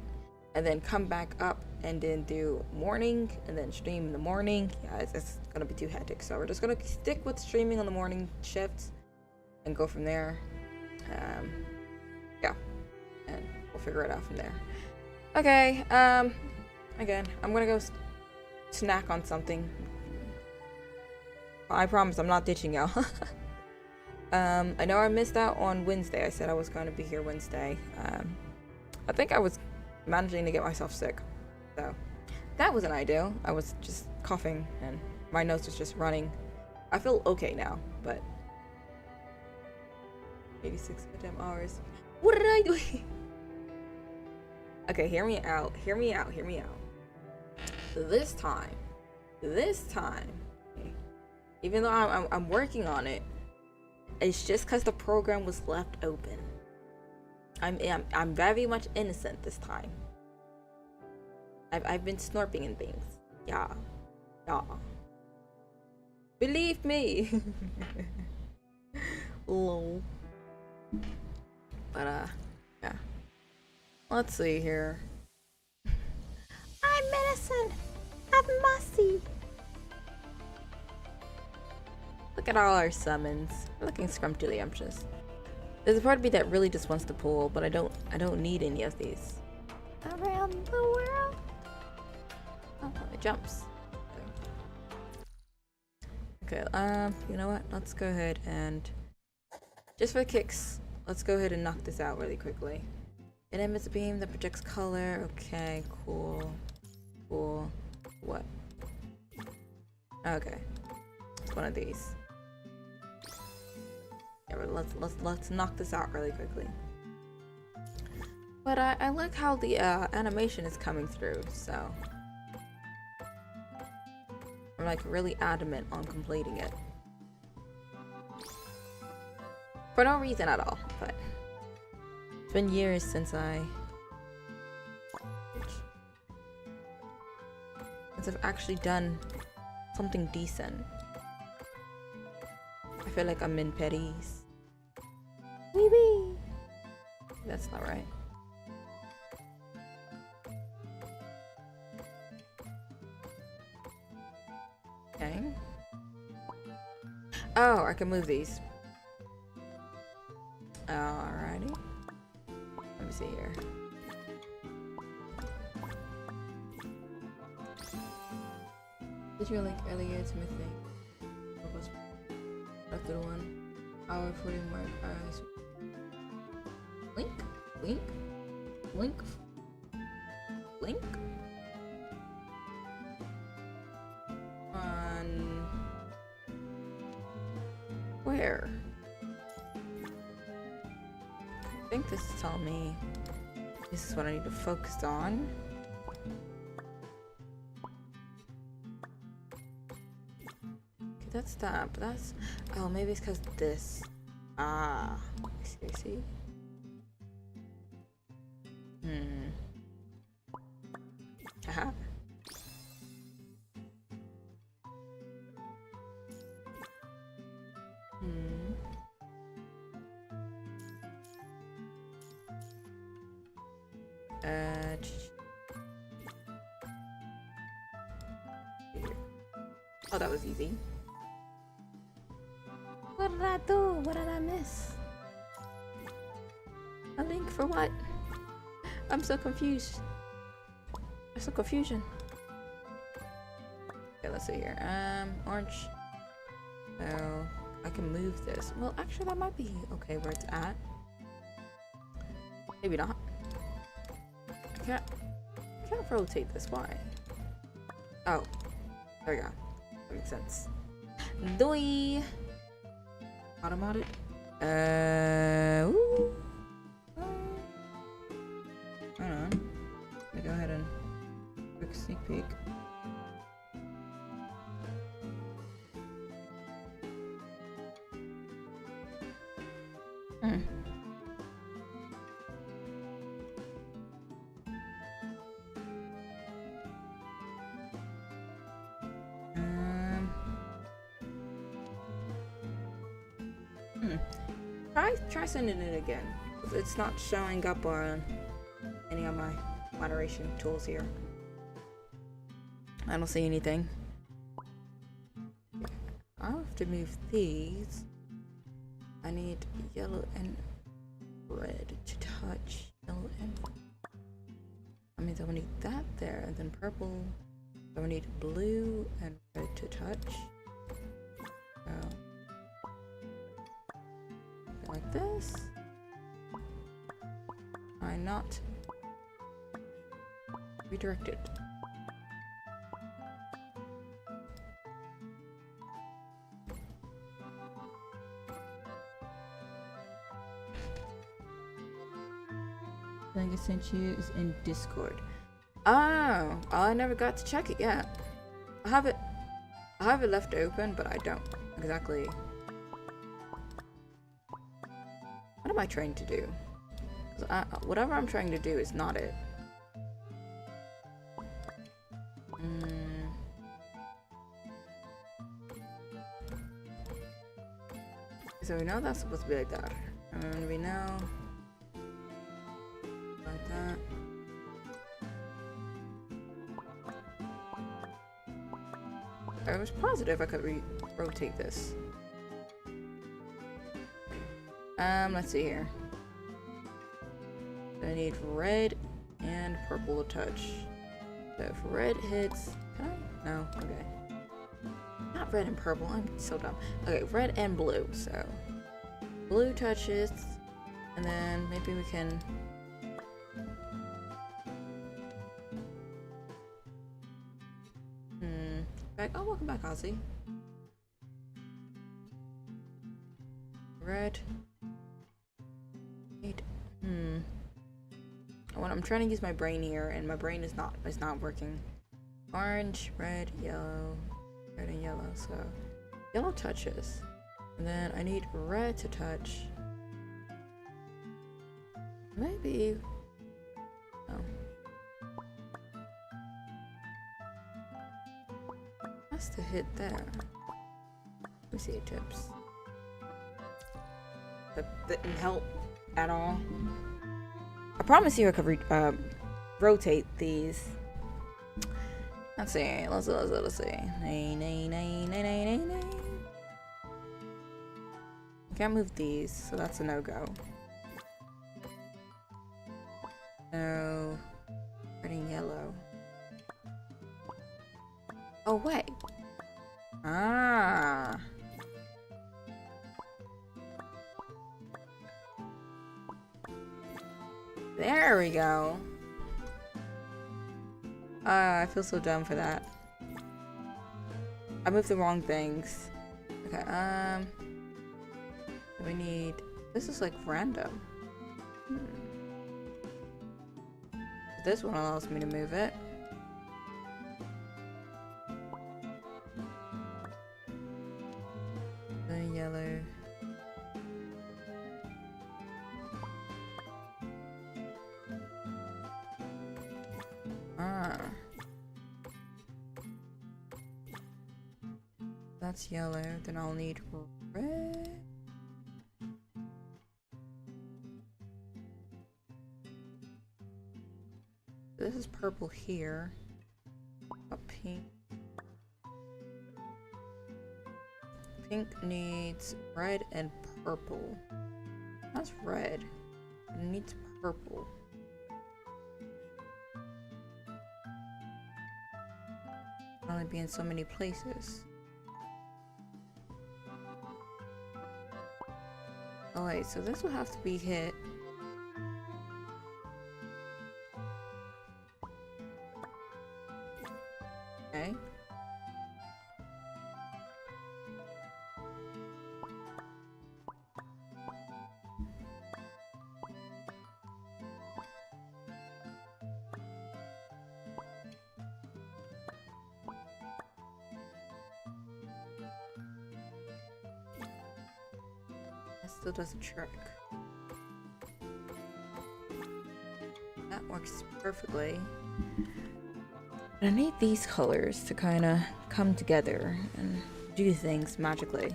and then come back up and then do morning and then stream in the morning. Yeah, it's gonna be too hectic, so we're just gonna stick with streaming on the morning shifts and go from there. Yeah, and we'll figure it out from there. Okay, again, I'm gonna go snack on something. I promise I'm not ditching y'all. I know I missed out on Wednesday. I said I was going to be here Wednesday. I think I was managing to get myself sick, so that wasn't ideal. I was just coughing and my nose was just running. I feel okay now, but 86 goddamn hours. What did I do? Okay, hear me out. This time, even though I'm working on it, it's just because the program was left open. I'm very much innocent this time. I've been snorping and things. Yeah. Believe me. Lol. But yeah. Let's see here. I'm innocent. Have mercy. Look at all our summons. We're looking scrumptious. There's a part of me that really just wants to pull, but I don't need any of these. Around the world. Oh, it jumps. Okay, you know what? Let's go ahead and just for the kicks, let's go ahead and knock this out really quickly. It emits a beam that projects color. Okay, cool. Cool. What? Okay. It's one of these. Yeah, let's knock this out really quickly. But I like how the animation is coming through, so I'm like really adamant on completing it. For no reason at all, but it's been years since I've actually done something decent. I feel like I'm in petties. Wee wee. That's not right. Okay. Oh, I can move these. Alrighty. Let me see here. Did you link earlier to my thing? After one hour 40 mark. Link? Link? Link? Link? On where? I think this is telling me this is what I need to focus on. Okay, that's that, but that's... Oh, maybe it's because this. Ah. I see. Haha. Oh, that was easy. What did I do? What did I miss? A link for what? I'm so confused. There's some confusion. Okay, let's see here. Orange. So I can move this. Well, actually, that might be okay where it's at. Maybe not. I can't rotate this. Why? Oh, there we go. That makes sense. Doi. Automated. Ooh. Hold on. Let me go ahead and quick sneak peek. Try sending it again. It's not showing up on any of my moderation tools here. I don't see anything. I'll have to move these. I need yellow and red to touch. Yellow and... That means I will need that there, and then purple. I will need blue and red to touch. So, like this. I'm not redirected. I think I sent you is in Discord. Oh, I never got to check it yet. I have it left open, but I don't exactly. What am I trying to do? Whatever I'm trying to do is not it. So we know that's supposed to be like that. And we know like that. I was positive I could rotate this. Let's see here. I need red and purple to touch. So if red hits... Can I? No? Okay. Not red and purple. I'm so dumb. Okay, red and blue. So blue touches, and then maybe we can... Back. Oh, welcome back, Ozzy. Red. Wait. I'm trying to use my brain here, and my brain is not working. Orange, red, yellow, red and yellow. So yellow touches, and then I need red to touch. Maybe. Oh. Has to hit there. Let me see tips. That didn't help at all. I promise you I could rotate these. Let's see. Let's see. Nay. Can't move these, so that's a no-go. No. Red and yellow. Oh, wait. Ah. There we go. I feel so dumb for that. I moved the wrong things. Okay, we need... This is like random. This one allows me to move it. The yellow. That's yellow, then I'll need red. This is purple here. A pink. Pink needs red and purple. That's red. It needs purple. Only be in so many places. Oh wait, so this will have to be hit. Okay. Still does a trick. That works perfectly. I need these colors to kind of come together and do things magically.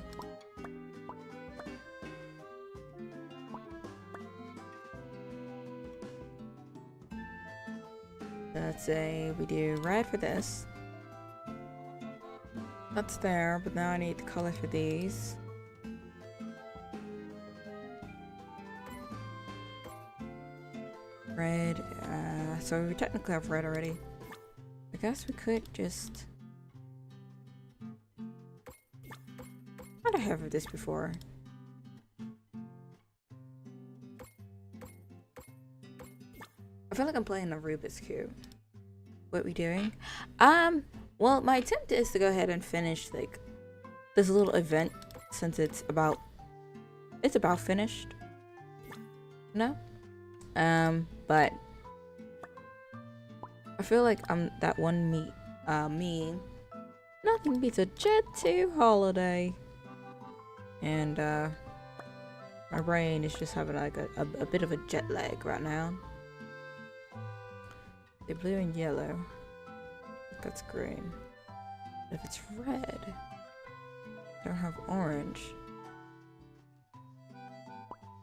Let's say we do red for this. That's there, but now I need the color for these. Red, so we technically have red already. I guess we could just... I'd have heard this before. I feel like I'm playing a Rubik's Cube. What we doing? Well, my attempt is to go ahead and finish, like, this little event, since it's about finished. No? But I feel like I'm that one meme. Nothing beats a Jet 2 holiday. And my brain is just having like a bit of a jet lag right now. The blue and yellow. That's green. If it's red, I don't have orange.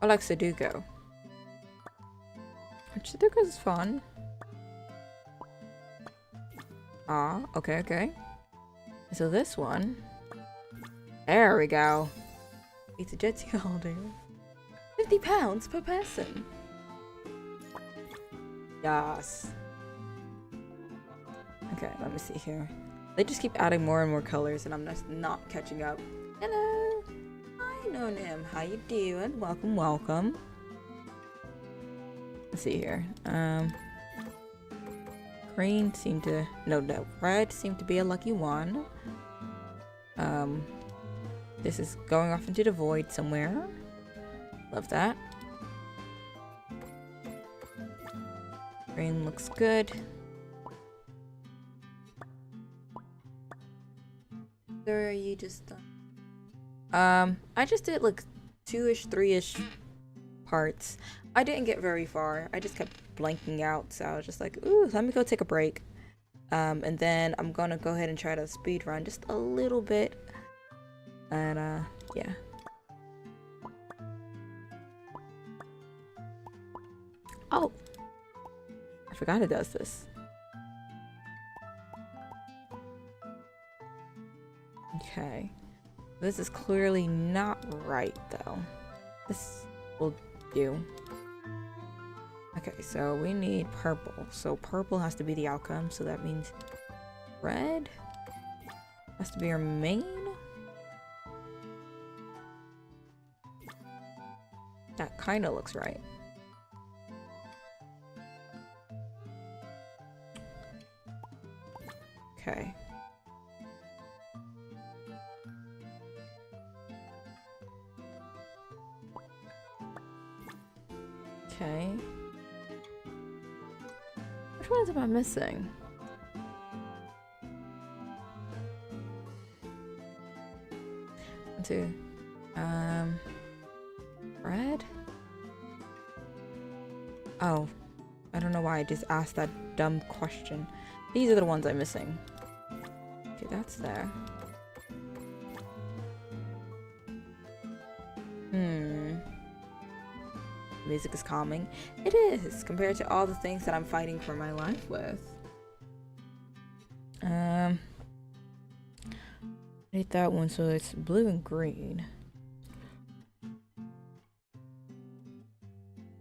I like Sudoku. Sudoku is fun. Ah, okay. So this one. There we go. It's a Jet 2 holiday. 50 pounds per person. Yes. Okay, let me see here. They just keep adding more and more colors and I'm just not catching up. Hello. Hi, No-Nim. How you doing? Welcome, welcome. Let's see here. Green seemed to... No, red seemed to be a lucky one. This is going off into the void somewhere. Love that. Green looks good. So are you just done? I just did like 2-ish, 3-ish parts. I didn't get very far. I just kept blanking out, so I was just like, ooh, let me go take a break. And then I'm gonna go ahead and try to speed run just a little bit. And yeah. Oh, I forgot it does this. Okay, this is clearly not right though. This will do. Okay, so we need purple. So purple has to be the outcome, so that means red has to be our main. That kind of looks right. Okay. Okay. Which ones am I missing? One, two. Red? Oh. I don't know why I just asked that dumb question. These are the ones I'm missing. Okay, that's there. Music is calming. It is, compared to all the things that I'm fighting for my life with. I need that one, so it's blue and green.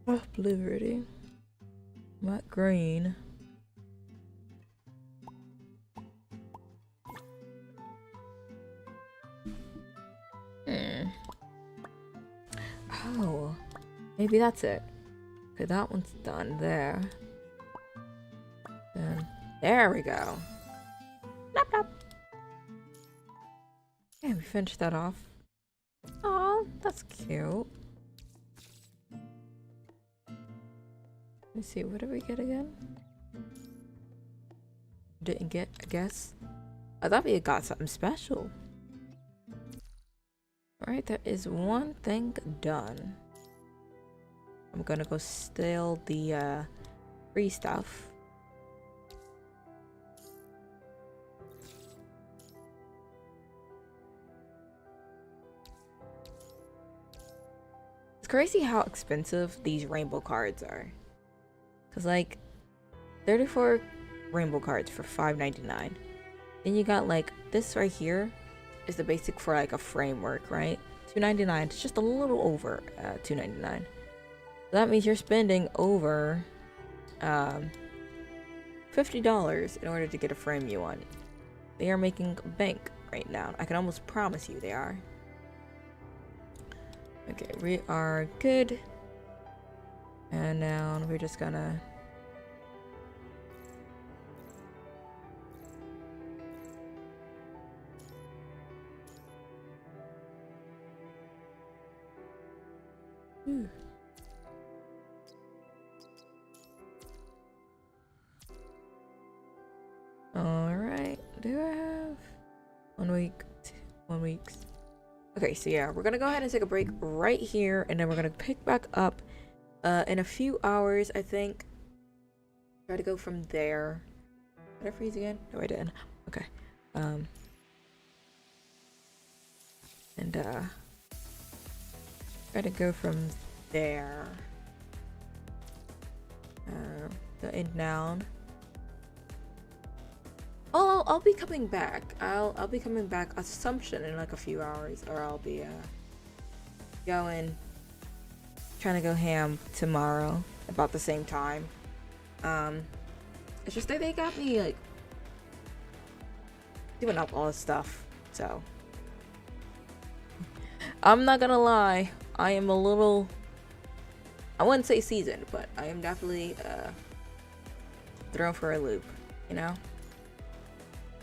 Oh, blue ready. Not green. Oh. Maybe that's it. Okay, that one's done there. Then there we go. Blop, blop. Okay, we finished that off. Oh, that's cute. Let's see, what did we get again? Didn't get, I guess. I thought we got something special. Alright, that is one thing done. I'm gonna go steal the free stuff. It's crazy how expensive these rainbow cards are. Cause like 34 rainbow cards for $5.99. Then you got like this right here is the basic for like a framework, right? $2.99. It's just a little over $2.99. That means you're spending over $50 in order to get a frame you want. They are making bank right now. I can almost promise you they are. Okay, we are good. And now we're just gonna... Ooh. Alright, do I have 1 week, 1 week? Okay, so yeah, we're gonna go ahead and take a break right here, and then we're gonna pick back up in a few hours, I think. Try to go from there. Did I freeze again? No, I didn't. Okay. And try to go from there. Go in down. Oh, I'll be coming back. I'll be coming back. Assumption in like a few hours, or I'll be going trying to go ham tomorrow about the same time. It's just that they got me like doing up all this stuff. So I'm not gonna lie, I am a little, I wouldn't say seasoned, but I am definitely thrown for a loop, you know?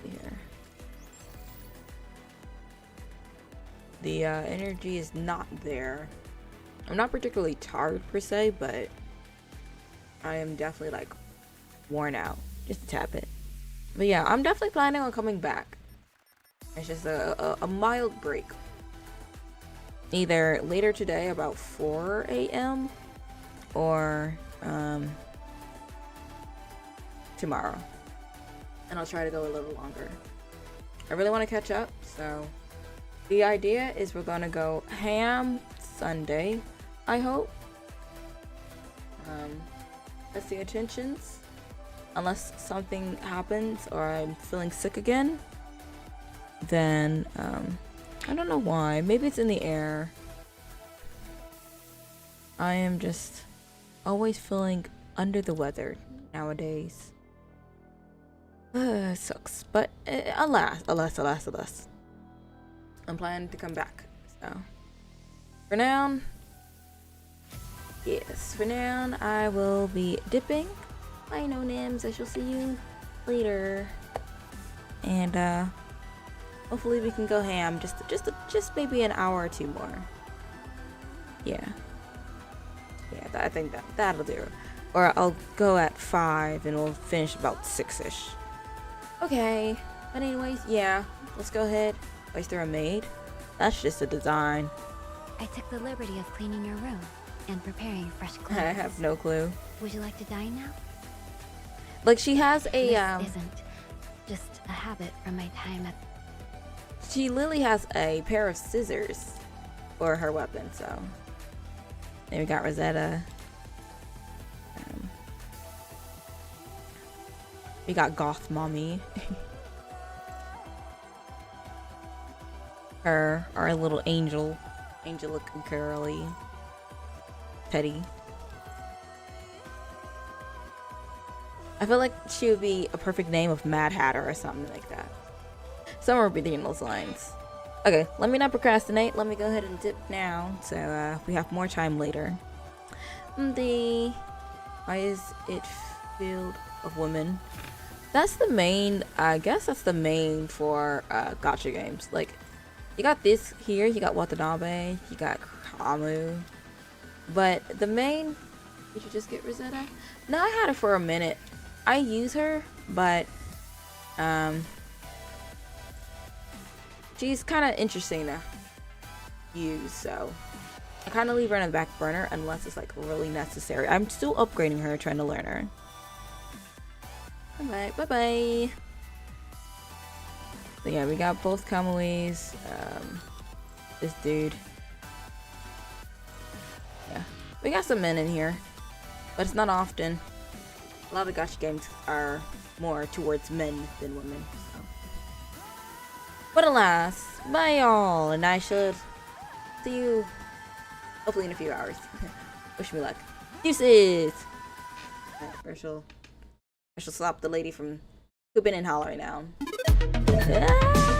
Here. The energy is not there. I'm not particularly tired per se, but I am definitely like worn out. Just a tad bit. But yeah, I'm definitely planning on coming back. It's just a mild break. Either later today about 4 a.m. or tomorrow. And I'll try to go a little longer. I really want to catch up, so the idea is we're gonna go ham Sunday, I hope. That's the intentions. Unless something happens or I'm feeling sick again, then I don't know why. Maybe it's in the air. I am just always feeling under the weather nowadays. It sucks, but alas. I'm planning to come back. So for now, yes, for now I will be dipping. Bye, no names. I shall see you later. And hopefully we can go ham just maybe an hour or two more. Yeah, I think that'll do. Or I'll go at 5 and we'll finish about 6ish. Okay, but anyways, yeah, let's go ahead. Is there a maid? That's just a design. I took the liberty of cleaning your room and preparing fresh clothes. I have no clue. Would you like to dine now? Like she has a This isn't just a habit from my time at. She literally has a pair of scissors for her weapon. So then we got Rosetta. We got Goth Mommy. Our little angel looking girly. Teddy. I feel like she would be a perfect name of Mad Hatter or something like that. Somewhere between those lines. Okay, let me not procrastinate. Let me go ahead and dip now, so we have more time later. Why is it filled of women? That's the main. I guess that's the main for gacha games. Like, you got this here. You got Watanabe. You got Kamu. But the main. Did you just get Rosetta? No, I had her for a minute. I use her, but she's kind of interesting to use, so I kind of leave her on the back burner unless it's like really necessary. I'm still upgrading her, trying to learn her. Alright, bye. So yeah, we got both Kamuis. This dude. Yeah, we got some men in here, but it's not often. A lot of gacha games are more towards men than women. So. But alas, bye y'all, and I should see you hopefully in a few hours. Wish me luck. Deuces! I shall slap the lady from hooping and hollering now. Ah!